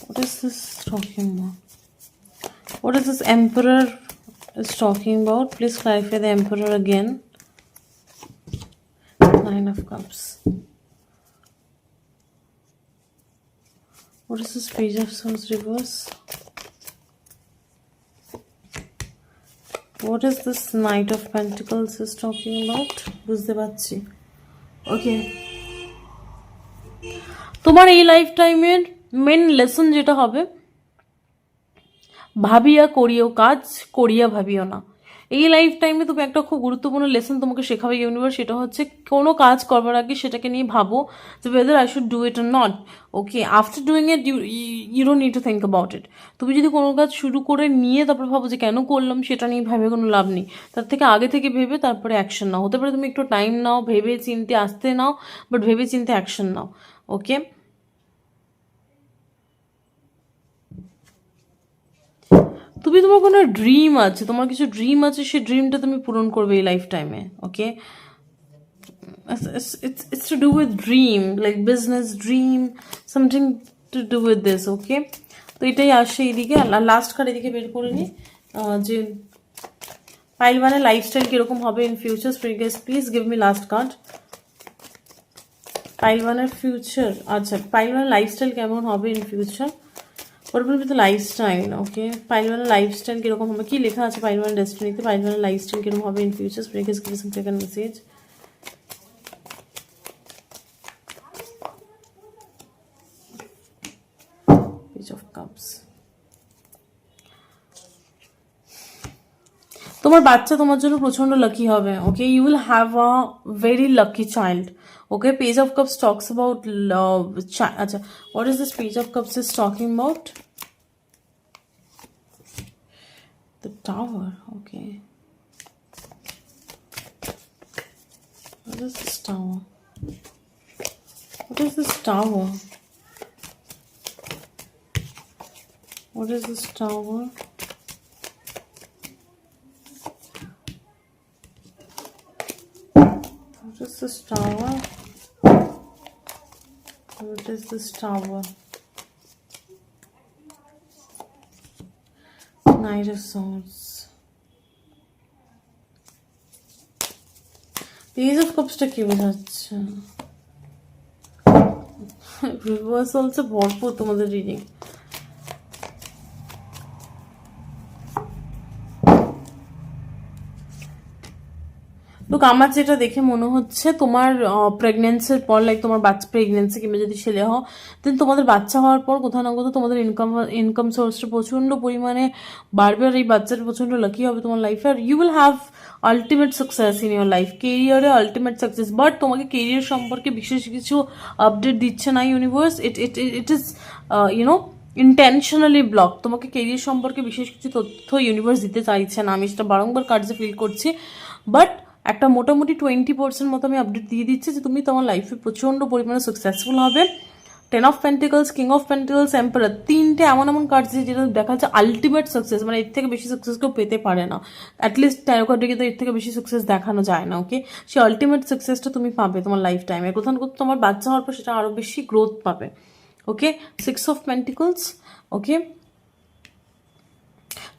what is this talking about? What is this emperor is talking about? Please clarify the emperor again. Nine of Cups. What is this Page of Swords reverse? What is this Knight of Pentacles is talking about? বুঝতে পারছি। ওকে, তোমার এই life টাইমের main lesson যেটা হবে, ভাবিয়া করিও কাজ, করিয়া ভাবিও না। এই লাইফ টাইমে তুমি একটা খুব গুরুত্বপূর্ণ লেসন তোমাকে শেখাবে ইউনিভার্স, সেটা হচ্ছে কোনো কাজ করবার আগে সেটাকে নিয়ে ভাবো যে whether I should do it or not. Okay, after doing it you don't need to think about it. তুমি যদি কোনো কাজ শুরু করে নিয়ে তারপর ভাবো যে কেন করলাম, সেটা নিয়ে ভেবে কোনো লাভ নেই। তার থেকে আগে থেকে ভেবে তারপরে অ্যাকশন নাও। হতে পারে তুমি একটু টাইম নাও, ভেবে চিনতে আসতে নাও, বাট ভেবে চিনতে অ্যাকশন নাও। ওকে, তুমি তোমার কোনো ড্রিম আছে, তোমার কিছু ড্রিম আছে, সেই ড্রিমটা তুমি পূরণ করবে এই লাইফ টাইমে। ওকে, it's to do with dream, like business dream, something to do with this. Okay, তো এটাই আসে এইদিকে। লাস্ট কার্ড এদিকে বের করে নি, যে পাইল ওয়ানের লাইফস্টাইল কিরকম হবে in future. Please give me last card. Pile ওয়ানের ফিউচার, আচ্ছা পাইল ওয়ানের লাইফস্টাইল কেমন হবে in future? What will be the lifestyle? Okay, pile one lifestyle কিরকম হবে, কি লেখা আছে pile one destiny-তে, pile one lifestyle কিরকম হবে in future? Please give some second message. Page of Cups. তোমার বাচ্চা তোমার জন্য প্রচন্ড লাকি হবে। Okay, you will have a very lucky child. Okay, Page of Cups talks about love. আচ্ছা, what is this Page of cups is talking about? The Tower, okay. What is this tower? What is this tower? What is this tower? What is this tower? What is this tower? Knight of Swords. Page of Cups টা কি বোঝাচ্ছে? Reverse also ভরপুর তোমাদের reading. লোক আমার যেটা দেখে মনে হচ্ছে তোমার প্রেগনেন্সির পর, লাইক তোমার বাচ্চা প্রেগনেন্সি কিংবা যদি ছেলে হও, দেন তোমাদের বাচ্চা হওয়ার পর কোথাও না কোথাও তোমাদের ইনকাম সোর্সটা প্রচন্ড পরিমাণে বাড়বে, আর এই বাচ্চাটা প্রচন্ড লাকি হবে তোমার লাইফে, আর you will have ultimate success in your life, কেরিয়ারে আলটিমেট সাকসেস। বাট তোমাকে কেরিয়ার সম্পর্কে বিশেষ কিছু আপডেট দিচ্ছে না universe. It is you know intentionally block. তোমাকে কেরিয়ার সম্পর্কে বিশেষ কিছু তথ্য ইউনিভার্স দিতে চাইছে না, আমি সেটা বারংবার কার্ডে ফিল করছি। বাট একটা মোটামুটি 20% মতো আমি আপডেট দিয়ে দিচ্ছি যে তুমি তোমার লাইফে প্রচণ্ড পরিমাণে সাকসেসফুল হবে। 10 of pentacles, king of pentacles, emperor, তিনটে এমন এমন কার্ড যেটা দেখা যাচ্ছে আলটিমেট সাকসেস, মানে এর থেকে বেশি সাকসেস কেউ পেতে পারে না। অ্যাটলিস্ট ট্যারো কার্ডে কিন্তু এর থেকে বেশি সাকসেস দেখানো যায় না। ওকে, সেই আলটিমেট সাকসেসটা তুমি পাবে তোমার লাইফ টাইমে। কোথাও না কোথাও তোমার বাচ্চা হওয়ার পর সেটা আরও বেশি গ্রোথ পাবে। ওকে, 6 অফ পেন্টিকলস। ওকে,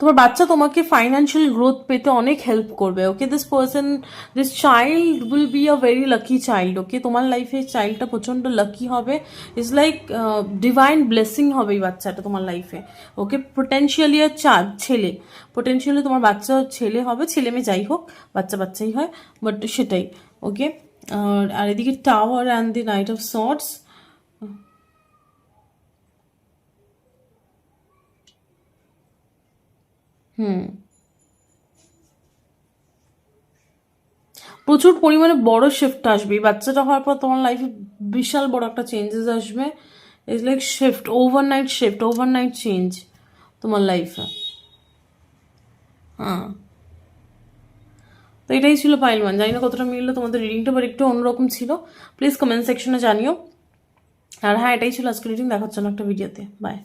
তোমার বাচ্চা তোমাকে ফাইন্যান্সিয়াল গ্রোথ পেতে অনেক হেল্প করবে। Okay, this child will be a very lucky child. Okay, তোমার লাইফে চাইল্ডটা প্রচন্ড লাকি হবে। ইটস লাইক ডিভাইন ব্লেসিং হবে এই বাচ্চাটা তোমার লাইফে। ওকে, পোটেন্সিয়ালি ছেলে, পোটেন্সিয়ালি তোমার বাচ্চা ছেলে হবে, ছেলে মেয়ে যাই হোক, বাচ্চাই হয়, বাট সেটাই। ওকে, আর এদিকে tower and the night of sorts. প্রচুর পরিমাণে বড় শিফট আসবে এই বাচ্চাটা হওয়ার পর তোমার লাইফে। বিশাল বড় একটা চেঞ্জেস আসবে। It's like shift, overnight change তোমার লাইফে। হ্যাঁ, তো এটাই ছিল পাইল 1। জানি না কতটা মিললো তোমাদের রিডিংটা, বাট একটু অন্যরকম ছিল। প্লিজ কমেন্ট সেকশনে জানিও। আর হ্যাঁ, এটাই ছিল আজকে রিডিং। দেখা হচ্ছে না একটা ভিডিওতে। বাই।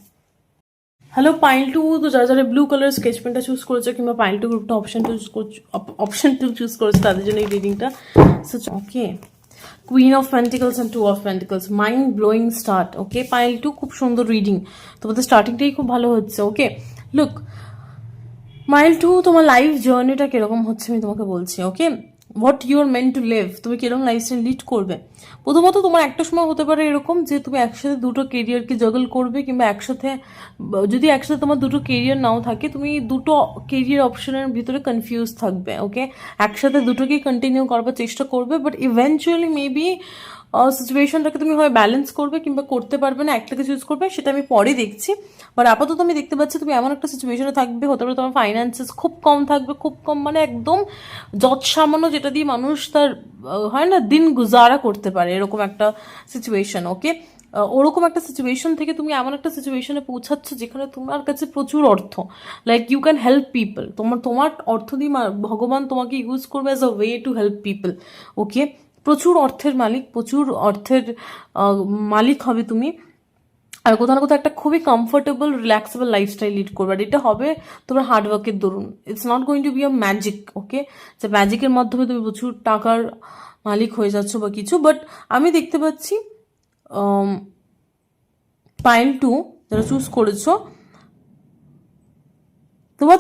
হ্যালো পাইল 2, তো যারা যারা ব্লু কালার স্কেচ পেনটা চুজ করেছো কিংবা পাইল 2 গ্রুপটা অপশন 2 চুজ করেছো, তাদের জন্য এই রিডিংটা। Okay, Queen of Pentacles and 2 of Pentacles, mind blowing start. Okay, pile 2 খুব সুন্দর রিডিং, তোমাদের স্টার্টিংটাই খুব ভালো হচ্ছে। ওকে, লুক মাইল 2, তোমার লাইফ জার্নিটা কিরকম হচ্ছে আমি তোমাকে বলছি। Okay, what you are meant to live, তুমি কিরকম লাইফস্টাইল লিড করবে। প্রথমত তোমার একটা সময় হতে পারে এরকম যে তুমি একসাথে দুটো কেরিয়ারকে জগল করবে, কিংবা যদি একসাথে তোমার দুটো কেরিয়ার নাও থাকে, তুমি দুটো কেরিয়ার অপশনের ভিতরে কনফিউজ থাকবে। ওকে, একসাথে দুটোকেই কন্টিনিউ করবার চেষ্টা করবে, বাট ইভেনচুয়ালি মেবি সিচুয়েশনটাকে তুমি হয় ব্যালেন্স করবে কিংবা করতে পারবে না, একটাকে চুজ করবে, সেটা আমি পরে দেখছি। বাট আপাতত আমি দেখতে পাচ্ছি তুমি এমন একটা সিচুয়েশনে থাকবে, হতে পারে তোমার ফাইন্যান্সেস খুব কম থাকবে, খুব কম মানে একদম যৎসামান্য, যেটা দিয়ে মানুষ তার হয় না দিন গুজারা করতে পারে, এরকম একটা সিচুয়েশন। ওকে, ওরকম একটা সিচুয়েশন থেকে তুমি এমন একটা সিচুয়েশনে পৌঁছাচ্ছ যেখানে তোমার কাছে প্রচুর অর্থ, like you can help people. তোমার অর্থ দিয়ে ভগবান তোমাকে ইউজ করবে as a way to help people. Okay, প্রচুর অর্থের মালিক হবে তুমি, আর কোথাও না কোথাও একটা খুবই কমফোর্টেবল রিল্যাক্সেবল লাইফস্টাইল লিড করবে। আর এটা হবে তোমার হার্ডওয়ার্কের দরুন। It's not going to be a magic. Okay, যে ম্যাজিকের মাধ্যমে তুমি প্রচুর টাকার মালিক হয়ে যাচ্ছ বা কিছু, বাট আমি দেখতে পাচ্ছি পাইল 2 যারা চুজ করেছো, তোমার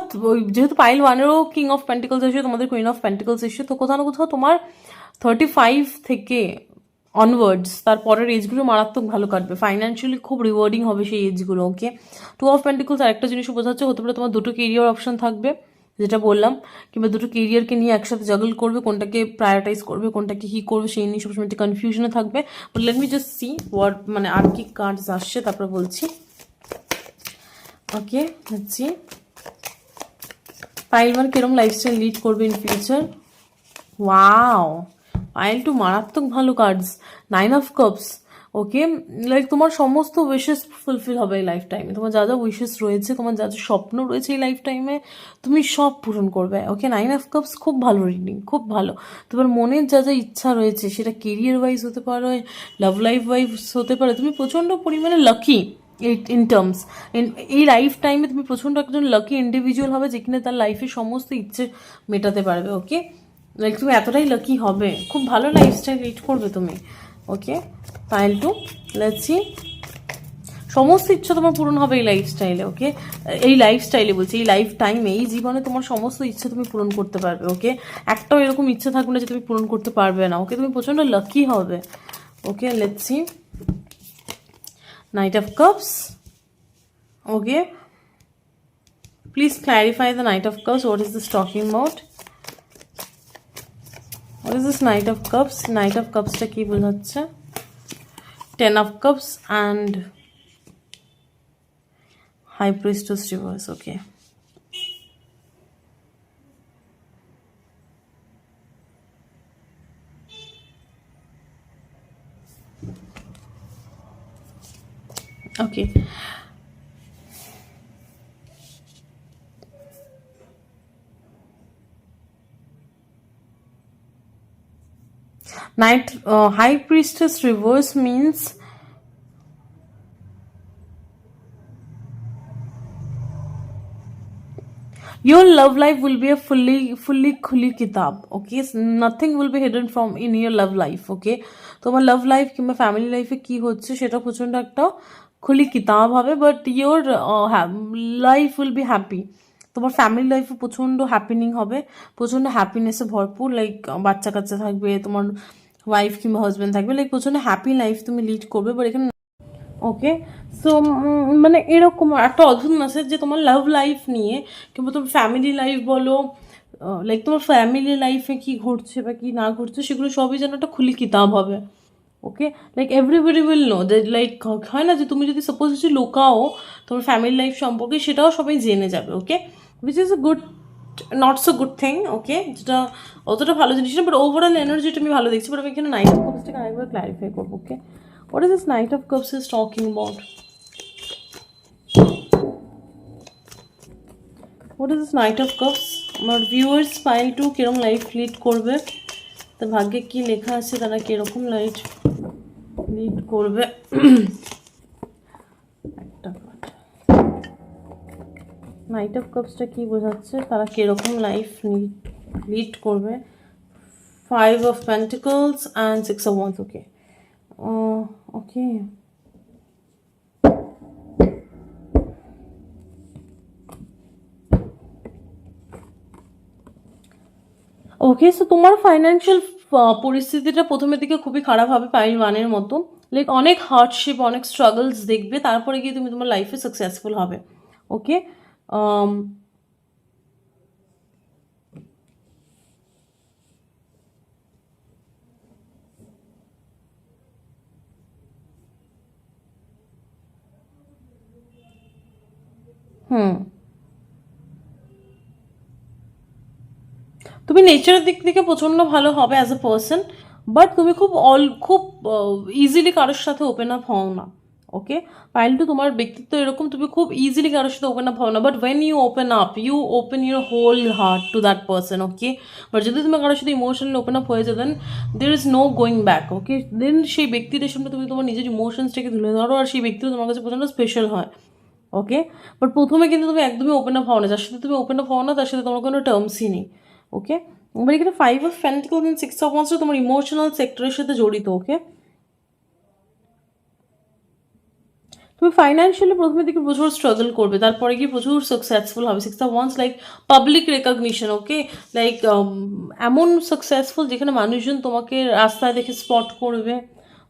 যেহেতু পাইল 1-এরও কিং অফ পেন্টিকলস এসে, তোমাদের কুইন অফ পেন্টিকলস এসে, তো কোথাও না কোথাও তোমার 35 থেকে অনওয়ার্ডস তারপরের এজগুলো মারাত্মক ভালো কাটবে, ফাইন্যান্সিয়ালি খুব রিওয়ার্ডিং হবে সেই এজগুলো। ওকে, 2 অফ পেন্টিকলস আরেকটা জিনিস বোঝাচ্ছে, হতে পারে তোমার দুটো কেরিয়ার অপশন থাকবে যেটা বললাম, কিংবা দুটো কেরিয়ারকে নিয়ে একসাথে জাগল করবে, কোনটাকে প্রায়োরিটাইজ করবে, কোনটাকে কি করবে সেই নিয়ে সবসময় একটা কনফিউশনে থাকবে। But let me just see what মানে আর কি কার্ডস আসছে, তারপর বলছি। ওকে, হচ্ছে পাইল 1 কিরম লাইফস্টাইল লিড করবে ইন ফিউচার। ওয়াও, পাইল 2 মারাত্মক ভালো cards, 9 of cups, okay, like তোমার সমস্ত উইশেস ফুলফিল হবে এই লাইফ টাইমে। তোমার যা যা উইশেস রয়েছে, তোমার যা যা স্বপ্ন রয়েছে এই লাইফ টাইমে, তুমি সব পূরণ করবে। ওকে, 9 অফ কাপস খুব ভালো রিডিং, খুব ভালো। তোমার মনের যা যা ইচ্ছা রয়েছে, সেটা কেরিয়ার ওয়াইজ হতে পারে, লাভ লাইফ ওয়াইজ হতে পারে, তুমি প্রচণ্ড পরিমাণে লাকি ইন টার্মস। এই লাইফ টাইমে তুমি প্রচণ্ড একজন লাকি ইন্ডিভিজুয়াল হবে, যেখানে তার লাইফের সমস্ত ইচ্ছে মেটাতে পারবে। ওকে, লাইক তুমি এতটাই লাকি হবে, খুব ভালো লাইফস্টাইল লিড করবে তুমি। ওকে, পাইল টু, লেটস সি। সমস্ত ইচ্ছা তোমার পূরণ হবে এই লাইফস্টাইলে। ওকে, এই লাইফস্টাইলে বলছি, এই লাইফ টাইমে, এই জীবনে তোমার সমস্ত ইচ্ছা তুমি পূরণ করতে পারবে। ওকে, একটাও এরকম ইচ্ছা থাকবে না যে তুমি পূরণ করতে পারবে না। ওকে, তুমি প্রচণ্ড লাকি হবে। Okay, let's see. Knight of Cups. Okay, please clarify the Knight of Cups. What is this talking about? What is this Knight of Cups? Knight of Cups টা কি বোঝাচ্ছে? 10 of Cups and High Priestess reverse. Okay, okay. High Priestess reverse means your love life will be a fully khuli kitab. Okay, so nothing will be hidden from in your love life. Okay, তোমার love life কিংবা family লাইফে কি হচ্ছে সেটা প্রচন্ড একটা খুলি কিতাব হবে, but your life will be happy. তোমার ফ্যামিলি লাইফে প্রচন্ড হ্যাপিনিং হবে, প্রচন্ড হ্যাপিনেসে ভরপুর। লাইক বাচ্চা কাচ্চা থাকবে, তোমার ওয়াইফ কিংবা হাজব্যান্ড থাকবে, লাইক প্রচন্ড হ্যাপি লাইফ তুমি লিড করবে। বাট এখানে ওকে, সো মানে এরকম একটা অদ্ভুত মেসেজ যে তোমার লাভ লাইফ নিয়ে কিংবা তোমার ফ্যামিলি লাইফ বলো, লাইক তোমার ফ্যামিলি লাইফে কি ঘটছে বা কি না ঘটছে সেগুলো সবই যেন একটা খুলি কিতাব হবে। Okay, like everybody will know that, like হয় না যে তুমি যদি সাপোজ কিছু লোকাও তোমার ফ্যামিলি লাইফ সম্পর্কে, সেটাও সবাই জেনে যাবে। Okay, which is a good, not so good thing. Okay, যেটা অতটা ভালো জিনিস না, বাট ওভারঅল এনার্জিটা আমি ভালো দেখছি। বাট আমি এখানে নাইট অফ কাপসটাকে আরেকবার ক্লারিফাই করবো। ওকে, what is this Knight of Cups is talking about? What is this Knight of Cups? আমার ভিউয়ার্স পাইল টু কিরকম লাইফ লিড করবে, তার ভাগ্যে কি লেখা আছে, তারা কিরকম লাইফ লিড করবে। একটা নাইট অফ কাপসটা কি বোঝাচ্ছে, তারা কিরকম লাইফ লিড করবে। 5 of Pentacles and 6 of Wands. Okay, okay. Okay, so তোমার ফাইন্যান্সিয়াল পরিস্থিতিটা প্রথমের দিকে খুবই খারাপ হবে, পাইল ওয়ানের মতো। লাইক অনেক হার্ডশিপ, অনেক স্ট্রাগলস দেখবে, তারপরে গিয়ে তুমি তোমার লাইফে সাকসেসফুল হবে। ওকে, তুমি নেচারের দিক থেকে প্রচণ্ড ভালো হবে অ্যাজ এ পার্সন, বাট তুমি খুব ইজিলি কারোর সাথে ওপেন আপ হও না। ওকে, পাইল টু তোমার ব্যক্তিত্ব এরকম, তুমি খুব ইজিলি কারোর সাথে ওপেন আপ হও না, but when you open up, you open your whole heart to that person. Okay, but যদি তুমি কারোর সাথে ইমোশনালি ওপেন আপ হয়ে যাও, then there is no going back. Okay, then সেই ব্যক্তিদের সামনে তুমি তোমার নিজের ইমোশনসটাকে তুলে ধরো, আর সেই ব্যক্তিও তোমার কাছে প্রচণ্ড স্পেশাল হয়। ওকে, বাট প্রথমে কিন্তু তুমি একদমই ওপেন আপ হও না, যার সাথে তুমি ওপেন আপ হও না তার সাথে তোমার কোনো টার্মসই নেই। ওকে, এবার এখানে 5 of Pentacles and 6 of Wands তোমার ইমোশনাল সেক্টরের সাথে জড়িত। ওকে, তুমি ফাইন্যান্সিয়ালি প্রথমের দিকে প্রচুর স্ট্রাগল করবে, তারপরে গিয়ে প্রচুর সাকসেসফুল হবে। 6 of Wands like public recognition. Okay, like এমন সাকসেসফুল যেখানে মানুষজন তোমাকে রাস্তায় দেখে স্পট করবে,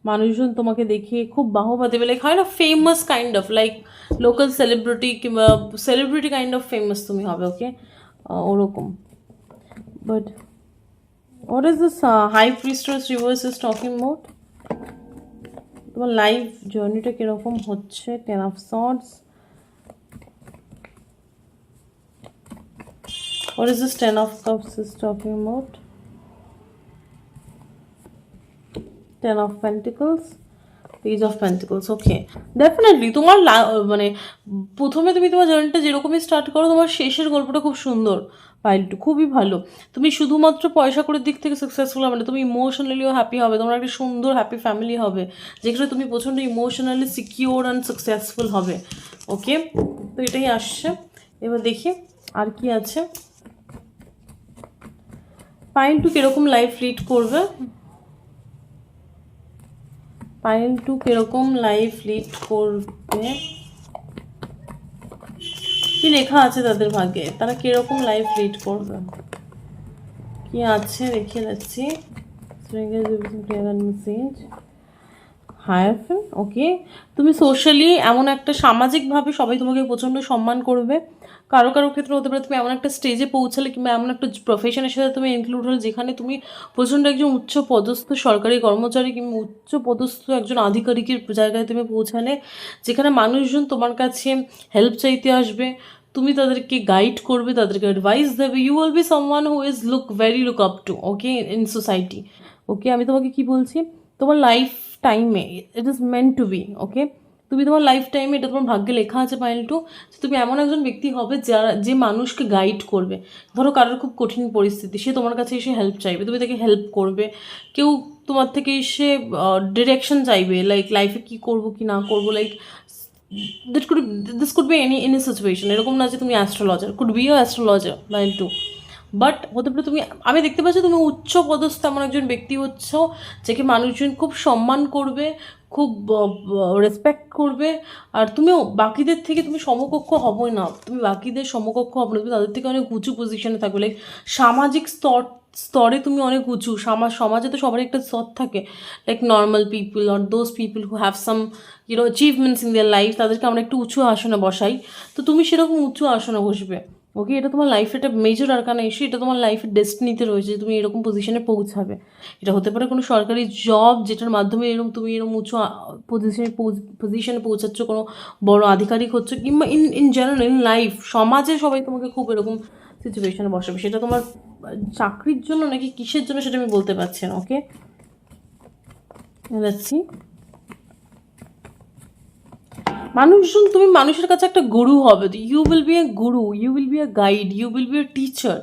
মানুষজন তোমাকে দেখে খুব বাহবা দেবে, লাইক হয় না famous kind of, like local celebrity কিংবা সেলিব্রিটি কাইন্ড অফ ফেমাস তুমি হবে। ওকে, ওরকম। But what is this high priestess reverse is talking about? তোমার লাইফ জার্নিটা কিরকম হচ্ছে। 10 of swords. What is this 10 of cups is talking about? 10 of pentacles. Page of pentacles. Okay, definitely তোমার মানে প্রথমে তুমি তোমার জার্নিটা যেরকমই স্টার্ট করো, তোমার শেষের গল্পটা খুব সুন্দর। ফাইলটু খুবই ভালো। তুমি শুধুমাত্র পয়সা কড়ির দিক থেকে সাকসেসফুল হবে না, তুমি ইমোশনালিও হ্যাপি হবে, তোমার একটা সুন্দর হ্যাপি ফ্যামিলি হবে, যেখানে তুমি প্রচণ্ড ইমোশনালি সিকিওর অ্যান্ড সাকসেসফুল হবে। ওকে, তো এটাই আসছে। এবার দেখি আর কি আছে। পাইল টু কিরকম লাইফ লিড করবে, পাইল টু কিরকম লাইফ লিড করবে, কি লেখা আছে তাদের ভাগ্যে, তারা কিরকম লাইফ লিড করবে, কি আছে দেখে যাচ্ছি। হায়াফেন। ওকে, তুমি সোশ্যালি এমন একটা সামাজিকভাবে সবাই তোমাকে প্রচণ্ড সম্মান করবে। কারো কারো ক্ষেত্রে হতে পারে তুমি এমন একটা স্টেজে পৌঁছালে কিংবা এমন একটা প্রফেশনের সাথে তুমি ইনক্লুড হলে যেখানে তুমি প্রচণ্ড একজন উচ্চ পদস্থ সরকারি কর্মচারী কিংবা উচ্চ পদস্থ একজন আধিকারিকের জায়গায় তুমি পৌঁছালে, যেখানে মানুষজন তোমার কাছে হেল্প চাইতে আসবে, তুমি তাদেরকে গাইড করবে, তাদেরকে অ্যাডভাইস দেবে। You will be someone who is look up to, okay, in society. Okay, আমি তোমাকে কি বলছি, তোমার life time it is meant to be. Okay, তুমি তোমার লাইফ টাইমে, এটা তোমার ভাগ্যে লেখা আছে পাইল টু, তুমি এমন একজন ব্যক্তি হবে যারা যে মানুষকে গাইড করবে। ধরো কারোর খুব কঠিন পরিস্থিতি, সে তোমার কাছে এসে হেল্প চাইবে, তুমি তাকে হেল্প করবে। কেউ তোমার থেকে এসে ডিরেকশন চাইবে, লাইক লাইফে কী করবো কি না করবো, like this could be any situation. এরকম না যে তুমি astrologer, could be astrologer pile two, but হতে পারে তুমি, আমি দেখতে পাচ্ছি তুমি উচ্চ পদস্থ এমন একজন ব্যক্তি হচ্ছ যাকে মানুষজন খুব সম্মান করবে, খুব রেসপেক্ট করবে। আর তুমিও বাকিদের থেকে তুমি সমকক্ষ হবই না, তুমি বাকিদের সমকক্ষ হবে না, তুমি তাদের থেকে অনেক উঁচু পজিশনে থাকবে। লাইক সামাজিক স্তরে তুমি অনেক উঁচু। সমাজে তো সবারই একটা স্তর থাকে, like normal people or those people who have some achievements in their life, তাদেরকে আমরা একটু উঁচু আসনে বসাই। তো তুমি সেরকম উঁচু আসনে বসবে। ওকে, এটা তোমার লাইফে একটা মেজর আরকানা ইস্যু, এটা তোমার লাইফের ডেস্টিনিতে রয়েছে, তুমি এরকম পজিশনে পৌঁছাবে। এটা হতে পারে কোনো সরকারি জব, যেটার মাধ্যমে তুমি এরকম উঁচু পজিশনে পৌঁছাচ্ছ, কোনো বড় আধিকারিক হচ্ছে, কিংবা ইন জেনারেল ইন লাইফ, সমাজে সবাই তোমাকে খুব এরকম সিচুয়েশনে বসাবে। সেটা তোমার চাকরির জন্য নাকি কিসের জন্য সেটা আমি বলতে পারছি না। ওকে, যাচ্ছি। মানুষজন, তুমি মানুষের কাছে একটা গুরু হবে, you will be a guru, you will be a guide, you will be a teacher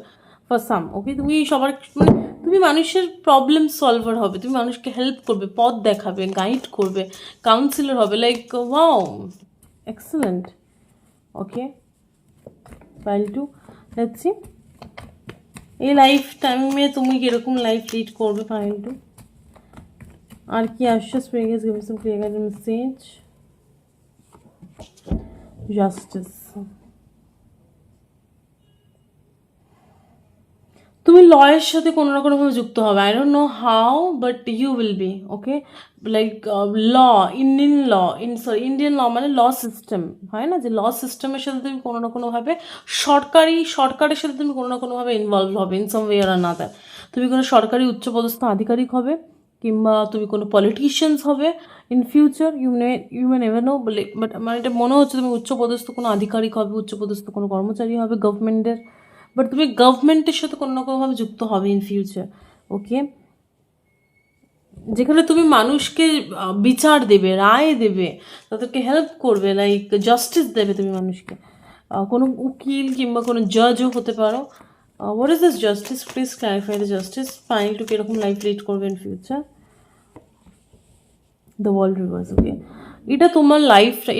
for some. Okay, তুমি সবার মানে তুমি মানুষের প্রবলেম সলভার হবে, তুমি মানুষকে হেল্প করবে, পথ দেখাবে, গাইড করবে, কাউন্সিলর হবে। Like wow, excellent. Okay, pile two, দেখছি এই লাইফ টাইমে তুমি কীরকম লাইফ লিড করবে। ফাইল টু আর কি আসছে, spirit is giving some clear message. Justice, তুমি লয়ের সাথে কোনো না কোনোভাবে যুক্ত হবে। I don't know how, but you will be. Okay, like law, Indian law মানে ল সিস্টেম হয় না, যে ল সিস্টেমের সাথে তুমি কোনো না কোনোভাবে সরকারের সাথে তুমি কোনো না কোনোভাবে ইনভলভ হবে, in some way or another. তুমি কোনো সরকারি উচ্চপদস্থ আধিকারিক হবে, কিংবা তুমি কোনো পলিটিশিয়ানস হবে in future, you may never know. But আমার এটা মনে হচ্ছে তুমি উচ্চপদস্থ কোনো আধিকারিক হবে, উচ্চপদস্থ কোনো কর্মচারী হবে গভর্নমেন্টের, বাট তুমি গভর্নমেন্টের সাথে কোনো না কোনোভাবে যুক্ত হবে ইন ফিউচার। ওকে, যেখানে তুমি মানুষকে বিচার দেবে, রায় দেবে, তাদেরকে হেল্প করবে, লাইক জাস্টিস দেবে তুমি মানুষকে। কোনো উকিল কিংবা কোনো জাজও হতে পারো। What is this Justice, please clarify the Justice. Pile two কীরকম লাইফ লিড করবে in future, the World reverse. Okay, এটা তোমার লাইফটা,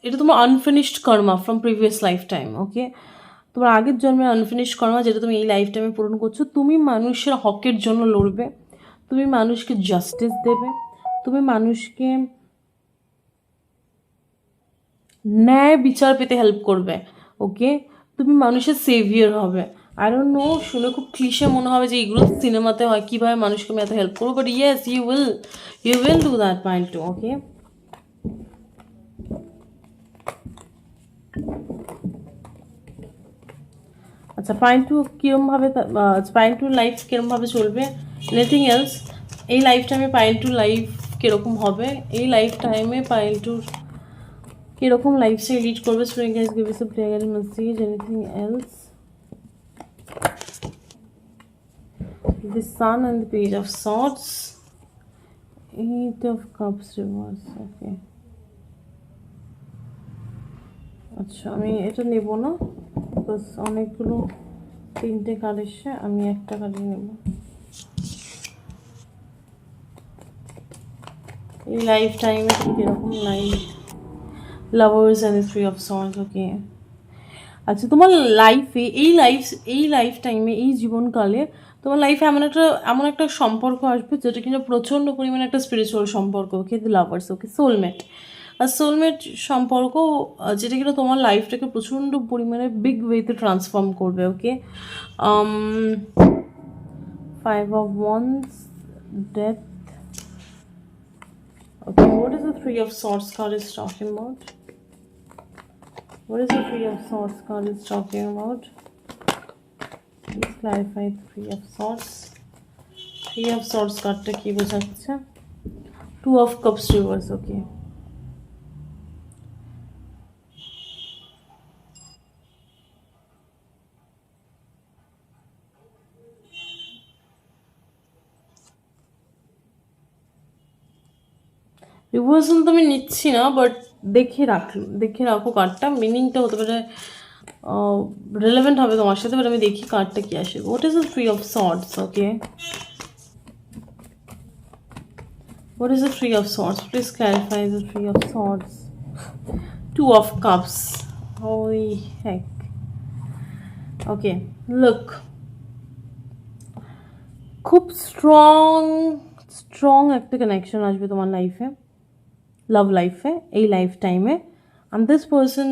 এটা তোমার unfinished karma from previous life time. Okay, তোমার আগের জন্মের আনফিনিশড কর্মা, যেটা তুমি এই লাইফ টাইমে পূরণ করছো। তুমি মানুষের হকের জন্য লড়বে, তুমি মানুষকে জাস্টিস দেবে, তুমি মানুষকে ন্যায় বিচার পেতে হেল্প করবে। ওকে, তুমি মানুষের সেভিয়ার হবে। আই ডোন্ট নো, শুনে খুব ক্লিশে মনে হবে যে এগুলো সিনেমাতে হয়, কীভাবে মানুষকে আমি এত হেল্প করবো, but yes, you will do that point two. Okay, আচ্ছা, পয়েন্ট টু কীরমভাবে, পয়েন্ট টু লাইফ কীরমভাবে চলবে, এনিথিং এলস, এই life time point two life কীরকম হবে, এই লাইফ টাইমে পয়েন্ট টু কীরকম লাইফস্টাইল লিড করবে। Spirit guys give us a clear message, anything else. The sun and the page of swords, Eight of Cups reverse, okay. আচ্ছা আমি এটা নেব না, বিকজ অনেকগুলো তিনটে কার্ড এসছে, আমি একটা কার্ডই নেব। এই লাইফ টাইমে কীরকম life, Lovers and three of Swords, okay. আচ্ছা তোমার লাইফে এই লাইফ টাইমে, এই জীবনকালে তোমার লাইফে এমন একটা সম্পর্ক আসবে যেটা কিনা প্রচণ্ড পরিমাণে একটা স্পিরিচুয়াল সম্পর্ক, okay, the lovers, okay, soulmate. আর সোলমেট সম্পর্ক যেটা কিনা তোমার লাইফটাকে প্রচণ্ড পরিমাণে বিগ ওয়েতে ট্রান্সফর্ম করবে, okay. Five of Wands, Death, okay. What is the three of Swords card is talking about? What is the Three of Swords card is talking about? Please clarify the Three of Swords. Three of Swords cardটা কি বোঝাচ্ছে? Two of Cups reverse, okay. Reversal তো আমি নিচ্ছি না, but দেখে রাখো কার্ডটা, মিনিংটা হতে পারে রিলেভেন্ট হবে তোমার সাথে, বাট আমি দেখি কার্ডটা কি আসে। What is the three of Swords, okay. What is the Three of Swords? Please clarify the Three of Swords. Two of Cups. Holy heck. Okay, look. খুব স্ট্রং একটা কানেকশন আসবে তোমার লাইফে, লাভ লাইফে, এই লাইফ টাইমে। and this person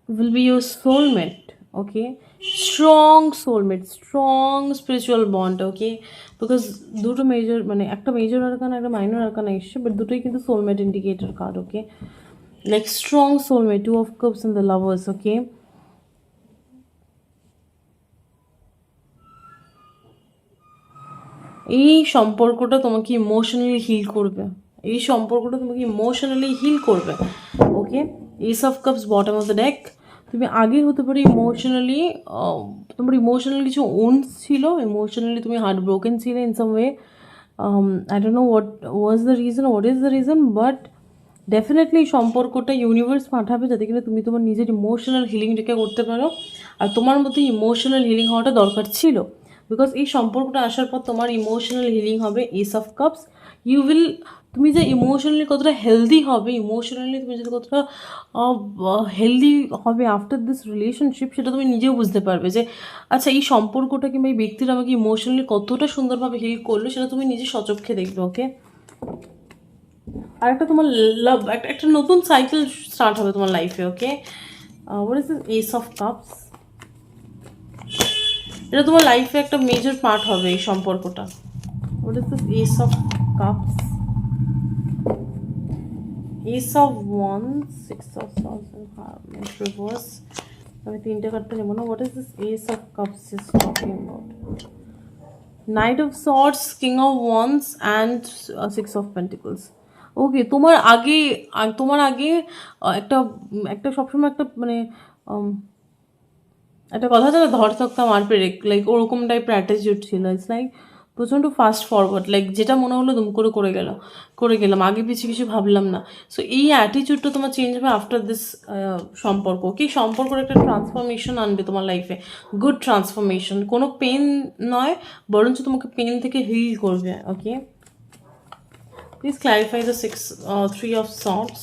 will be your soulmate, okay. strong soulmate, strong spiritual bond, okay, because দুটো major, মানে একটা মেজর আরকানা একটা মাইনর আরকানা এসছে, বাট দুটোই কিন্তু soulmate indicator card, okay. Like strong soulmate, two of cups and the lovers, okay. এই সম্পর্কটা তোমাকে ইমোশনালি হিল করবে, এই সম্পর্কটা তোমাকে ইমোশনালি হিল করবে, okay. Ace of cups bottom of the deck. তুমি আগে হতে পারে ইমোশনালি, তোমার ইমোশনাল কিছু ওনস ছিল, ইমোশনালি তুমি হার্ট ব্রোকেন ছিলে in some way. I don't know what is the reason, but definitely এই সম্পর্কটা ইউনিভার্স পাঠাবে যাতে কিনা তুমি তোমার নিজের ইমোশনাল হিলিংটাকে করতে পারো। আর তোমার মধ্যে ইমোশনাল হিলিং হওয়াটা দরকার ছিল, বিকজ এই সম্পর্কটা আসার পর তোমার ইমোশনাল হিলিং হবে। এস অফ কাপস, তুমি যে ইমোশনালি কতটা হেলদি হবে, ইমোশনালি তুমি যদি কতটা হেলদি হবে আফটার দিস রিলেশনশিপ, সেটা তুমি নিজেও বুঝতে পারবে যে আচ্ছা এই সম্পর্কটা কিংবা এই ব্যক্তিটা আমাকে ইমোশনালি কতটা সুন্দরভাবে হিল করলো, সেটা তুমি নিজে সচক্ষে দেখবে, ওকে। আর একটা তোমার লাভ, একটা নতুন সাইকেল স্টার্ট হবে তোমার লাইফে, okay. What is this S of cups? এটা তোমার লাইফে একটা মেজর পার্ট হবে এই সম্পর্কটা। What is this S of cups? Ace of wands, six of swords and hermit reverse. আমি তিনটে কার্ডটা নেব না। What is this S of cups is talking about? Knight of swords, king of wands and six of pentacles, okay. তোমার আগে একটা একটা সবসময় একটা মানে একটা কথা আছে না, ধর থাকতাম আর পেরেক, লাইক ওরকম টাইপের অ্যাটিটিউড ছিল। ইটস লাইক প্রচণ্ড ফাস্ট ফরওয়ার্ড, লাইক যেটা মনে হলো দুম করে গেলাম, আগে পিছিয়ে কিছু ভাবলাম না। সো এই অ্যাটিটিউডটা তোমার চেঞ্জ হবে আফটার দিস সম্পর্ক, কি সম্পর্কের একটা ট্রান্সফরমেশন আনবে তোমার লাইফে, গুড ট্রান্সফরমেশন। কোনো পেন নয়, বরঞ্চ তোমাকে পেন থেকে হিল করবে, okay. Please clarify the three of swords.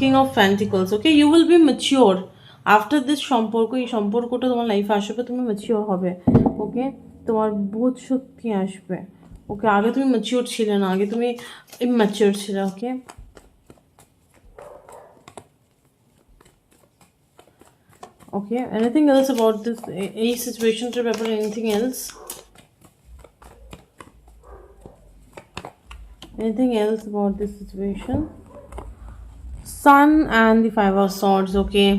King of pentacles, okay. You will be mature after this সম্পর্ক, এই সম্পর্কটা তোমার লাইফে আসবে, তুমি ম্যাচিওর হবে, ওকে। তোমার বোধ শক্তি আসবে, ওকে। আগে তুমি ম্যাচিওর ছিলে না, আগে তুমি ইম্যাচিওর ছিলে, ওকে। ওকে, এনিথিং এলস অ্যাবাউট দিস, এই সিচুয়েশনটার ব্যাপারে anything else? Anything else about this situation? Sun and the Five of Swords, okay.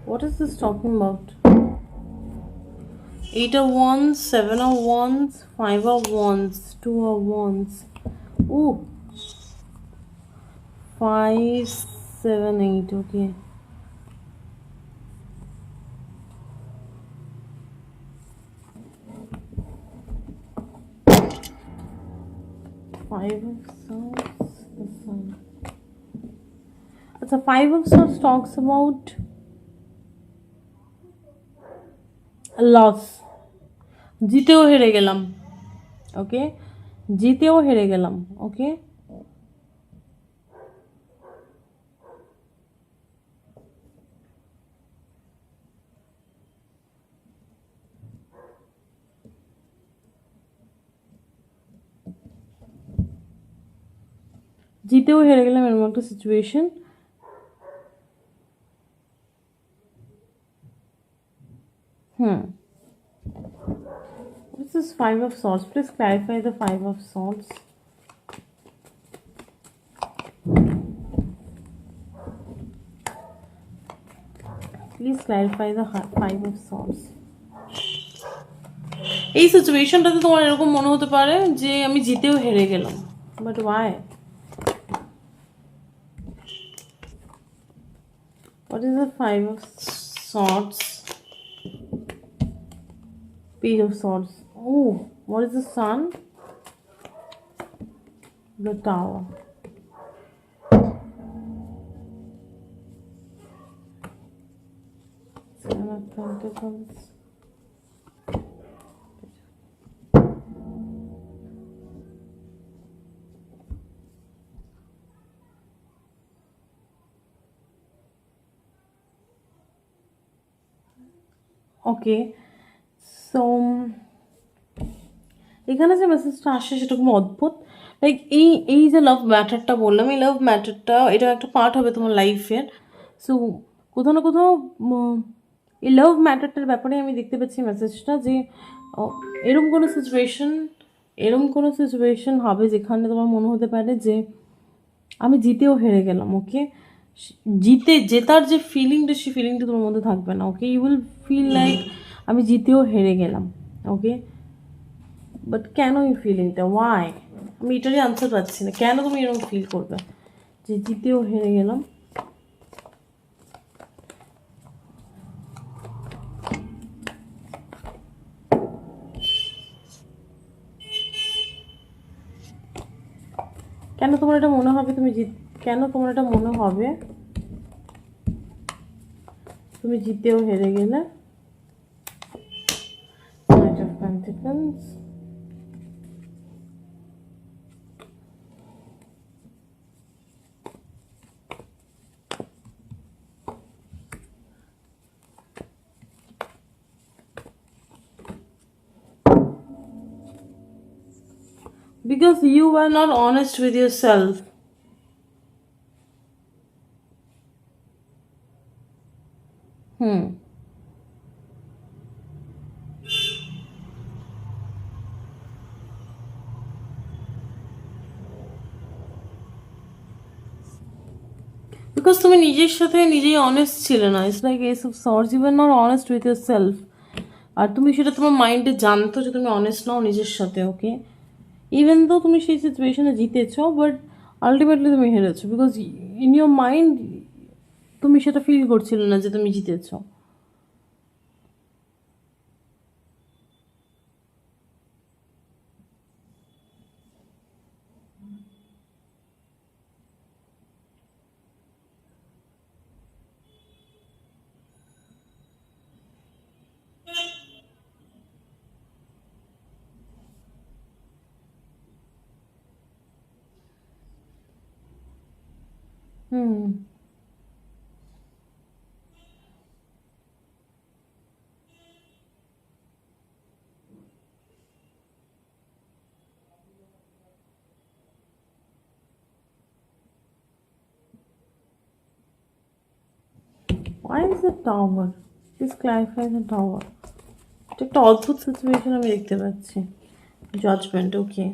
What is this talking about? 8 of Wands, 7 of Wands, 5 of Wands, 2 of Wands. Ooh, 5, 7, 8. Okay. Five of Swords, the Sun. So 5 of Swords talks about loss. জিতেও হেরে গেলাম, ওকে, জিতেও হেরে গেলাম, ওকে। জিতেও হেরে গেলাম এরকম একটা situation. This is 5 of Swords. Please clarify the 5 of Swords. Please clarify the 5 of Swords. এই সিচুয়েশনটাতে তোমার এরকম মনে হতে পারে যে আমি জিতেও হেরে গেলাম, but why? What is the 5 of Swords? Page of Swords. Oh, what is the Sun? The Tower. Seven of Pentacles. Okay, so এখানে যে মেসেজটা আসে সেটা খুব অদ্ভুত। লাইক এই যে লাভ ম্যাটারটা বললাম, এই লাভ ম্যাটারটা এটা একটা পার্ট হবে তোমার লাইফের। সো কোথাও না কোথাও এই লাভ ম্যাটারটার ব্যাপারে আমি দেখতে পাচ্ছি মেসেজটা যে এরকম কোনো সিচুয়েশন হবে যেখানে তোমার মনে হতে পারে যে আমি জিতেও হেরে গেলাম, ওকে। জেতার যে ফিলিংটা, সেই ফিলিংটা তোমার মধ্যে থাকবে না, ওকে। ইউ উইল ফিল লাইক আমি জিতেও হেরে গেলাম, ওকে। বাট কেন এই ফিলিংটা, ওয়াই? আমি এটারই আনসার পাচ্ছি না, কেন তুমি এরকম ফিল করবে যে জিতেও হেরে গেলাম? কেন তোমার এটা মনে হবে কেন তোমার এটা মনে হবে তুমি জিতেও হেরে গেলে? Knight of Pentacles. Because you were not honest with yourself. Because তুমি নিজের সাথে নিজেই অনেস্ট ছিলে না। It's like ace of swords, you are not honest with yourself. আর তুমি সেটা তোমার মাইন্ডে জানতো যে তুমি অনেস্ট নাও নিজের সাথে, ওকে। ইভেন তো তুমি সেই সিচুয়েশনে জিতেছ, বাট আলটিমেটলি তুমি হেরেছো বিকজ ইন ইয়োর মাইন্ড তুমি সেটা ফিল করছিলে না যে তুমি জিতেছো। Why is the Tower? Please clarify the Tower. এটা একটা অদ্ভুত সিচুয়েশন আমি দেখতে পাচ্ছি। Judgement, okay.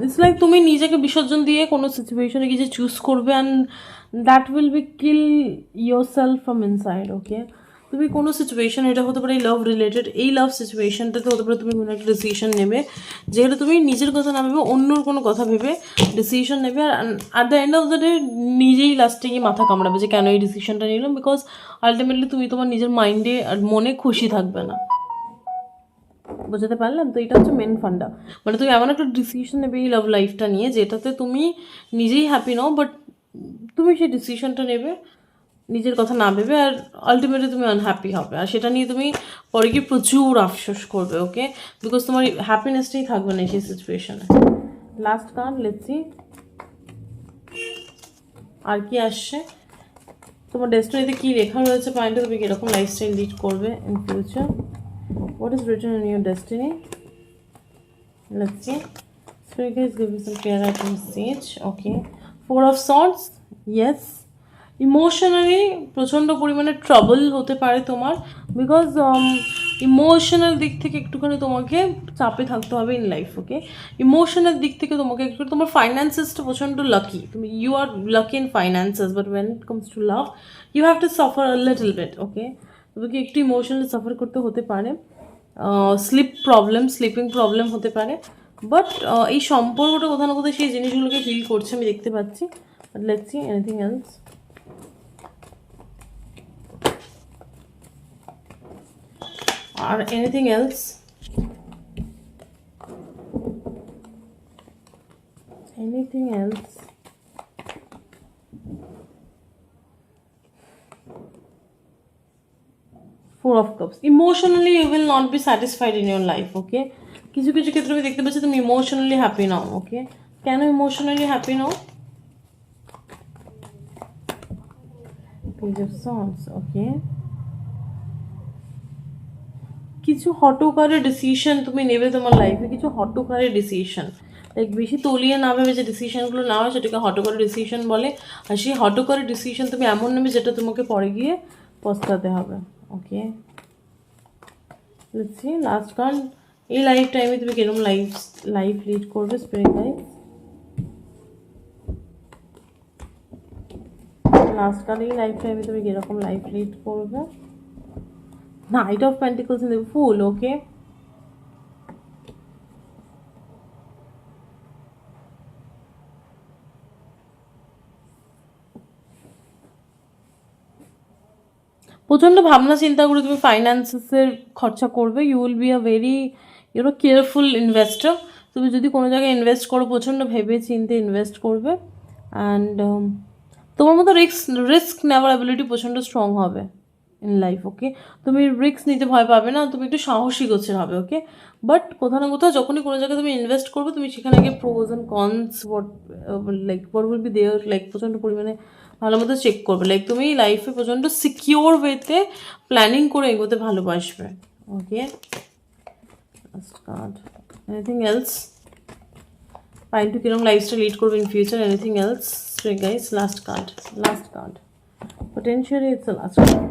ইটস লাইক তুমি নিজেকে বিসর্জন দিয়ে কোনো সিচুয়েশনে গিয়ে চুজ করবে and that will be kill yourself from inside. Okay, তুমি কোনো সিচুয়েশন, এটা হতে পারে লাভ রিলেটেড, এই লাভ সিচুয়েশনটাতে হতে পারে তুমি কোনো একটা ডিসিশন নেবে যেটা তুমি নিজের কথা না ভেবে অন্যর কোনো কথা ভেবে ডিসিশন নেবে, আর at the end of the day নিজেই লাস্টে গিয়ে মাথা কামড়াবে যে কেন এই ডিসিশনটা নিলাম, বিকজ আলটিমেটলি তুমি তোমার নিজের মাইন্ডে আর মনে খুশি থাকবে না। বোঝাতে পারলাম তো? এটা হচ্ছে মেন ফান্ডা। মানে তুমি এমন একটা ডিসিশন নেবে এই লাভ লাইফটা নিয়ে যেটাতে তুমি নিজেই হ্যাপি নাও, বাট তুমি সেই ডিসিশনটা নেবে নিজের কথা না ভেবে, আর আলটিমেটলি তুমি আনহ্যাপি হবে, আর সেটা নিয়ে তুমি পরে গিয়ে প্রচুর আফসোস করবে। ওকে, বিকজ তোমার হ্যাপিনেসটাই থাকবে না সেই সিচুয়েশনে। লাস্ট কার্ড, লেটস সি আর কি আসছে। তোমার ডেস্টিনিতে কি লেখা রয়েছে পয়েন্টে, তুমি কীরকম লাইফস্টাইল লিড করবে in future. What is written in your destiny? Let's see. Spirit guides give you some clear message. Okay. Four of Swords. Yes. Emotionally প্রচণ্ড পরিমাণে ট্রাবল হতে পারে তোমার, বিকজ ইমোশনাল দিক থেকে একটুখানি তোমাকে চাপে থাকতে হবে ইন লাইফ। ওকে, ইমোশনাল দিক থেকে তোমাকে একটু, তোমার ফাইন্যান্সেসটা প্রচণ্ড লাকি, তুমি you are lucky in finances, but when it comes to love you have to suffer a little bit. Okay, তোমাকে একটু ইমোশনালি সাফার করতে হতে পারে, স্লিপিং প্রবলেম হতে পারে, বাট এই সম্পর্কটা কোথাও না কোথাও সেই জিনিসগুলোকে হিল করছে আমি দেখতে পাচ্ছি। But let's see anything else. আর anything else? Anything else? Four of Cups. Emotionally you will not be satisfied in your life. Okay, কিছু কিছু ক্ষেত্রে আমি দেখতে পাচ্ছি তুমি ইমোশনালি হ্যাপি নাও। ওকে, কেন emotionally happy now? Page of Swords. Okay, কিছু হঠকারী ডিসিশন তুমি নেবে তোমার লাইফে, কিছু হঠকারী ডিসিশন, লাইক বেশি তলিয়ে না ভেবে যে ডিসিশনগুলো নেওয়া হয় সেটাকে হঠকারী ডিসিশন বলে, আর সেই হঠকারী ডিসিশন তুমি এমন নেবে যেটা তোমাকে পরে গিয়ে পস্তাতে হবে। Okay, let's see last card. এই লাইফ টাইমে তুমি কিরকম লাইফ লিড করবে স্পিরিট গাইড। লাস্ট কার্ড, এই লাইফ টাইমে তুমি কিরকম লাইফ লিড করবে। Knight of pentacles in the fool. Okay, প্রচণ্ড ভাবনা চিন্তা করে তুমি ফাইন্যান্সের খরচা করবে। You will be a very careful investor. তুমি যদি কোনো জায়গায় ইনভেস্ট করো প্রচণ্ড ভেবে চিন্তে ইনভেস্ট করবে, অ্যান্ড তোমার মতো রিস্ক নেওয়ার অ্যাবিলিটি প্রচণ্ড স্ট্রং হবে ইন লাইফ। ওকে, তুমি রিস্ক নিতে ভয় পাবে না, তুমি একটু সাহসী গোছের হবে। ওকে, বাট কোথাও না কোথাও যখনই কোনো জায়গায় তুমি ইনভেস্ট করবে তুমি সেখানে গিয়ে pros and cons what will be there, like প্রচণ্ড পরিমাণে ভালো মতো চেক করবে। লাইক তুমি লাইফে প্রচণ্ড সিকিওর ওয়েতে প্ল্যানিং করে এগোতে ভালোবাসবে। Okay, last card. Anything else? Fine to কিরকম লাইফস্টাইল লিড করবে in future. Anything else guys? Last card, last card. Potentially it's the last card.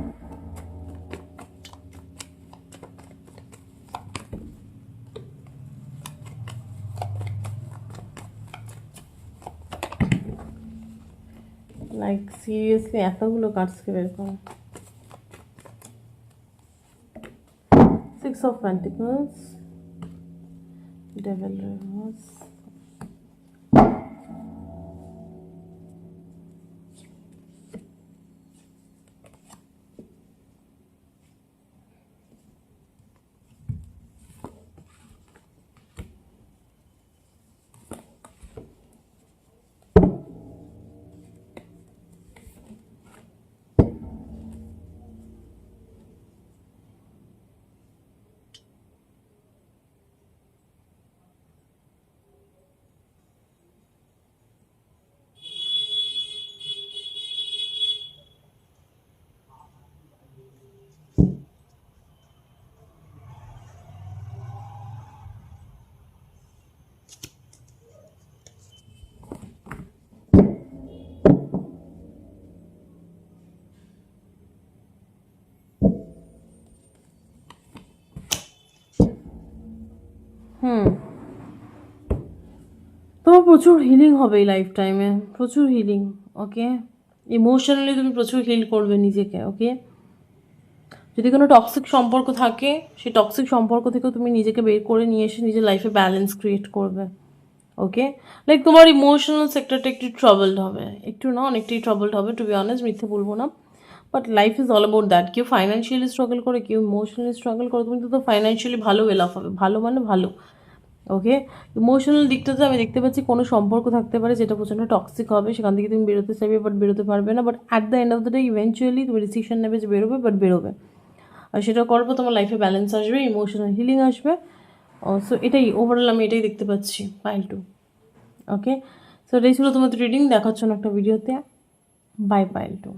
Like seriously এতগুলো কার্ডসকে বের করো। Six of pentacles, devil reverse, প্রচুর হিলিং হবে এই life টাইমে, প্রচুর হিলিং। ওকে, ইমোশনালি তুমি প্রচুর হিল করবে নিজেকে। ওকে, যদি কোনো টক্সিক সম্পর্ক থাকে সেই টক্সিক সম্পর্ক থেকেও তুমি নিজেকে বের করে নিয়ে এসে নিজের লাইফে ব্যালেন্স ক্রিয়েট করবে। ওকে, লাইক তোমার ইমোশনাল সেক্টরটা একটু ট্রাবলড হবে, একটু না অনেকটাই ট্রাবলড হবে, টু বি অনেস্ট, মিথ্যে বলবো না। But life is all about that. কেউ ফাইন্যান্সিয়ালি স্ট্রাগল করে, কেউ ইমোশনালি স্ট্রাগল করে, তুমি তো ফাইন্যান্সিয়ালি ভালো এলাফ হবে, ভালো মানে ভালো। ওকে, ইমোশনাল দিকটাতে আমি দেখতে পাচ্ছি কোনো সম্পর্ক থাকতে পারে যেটা প্রচণ্ড টক্সিক হবে, সেখান থেকে তুমি বেরোতে চাইবে বাট বেরোতে পারবে না, but at the end of the day eventually তুমি ডিসিশন নেবে যে বেরোবে, বাট বেরোবে। আর সেটা করবো তোমার লাইফে ব্যালেন্স আসবে, ইমোশনাল হিলিং আসবে। সো এটাই ওভারঅল আমি এটাই দেখতে পাচ্ছি পাইল টু। ওকে, সো এটাই ছিল তোমাদের রিডিং। দেখাচ্ছ না একটা ভিডিওতে। Bye pile two.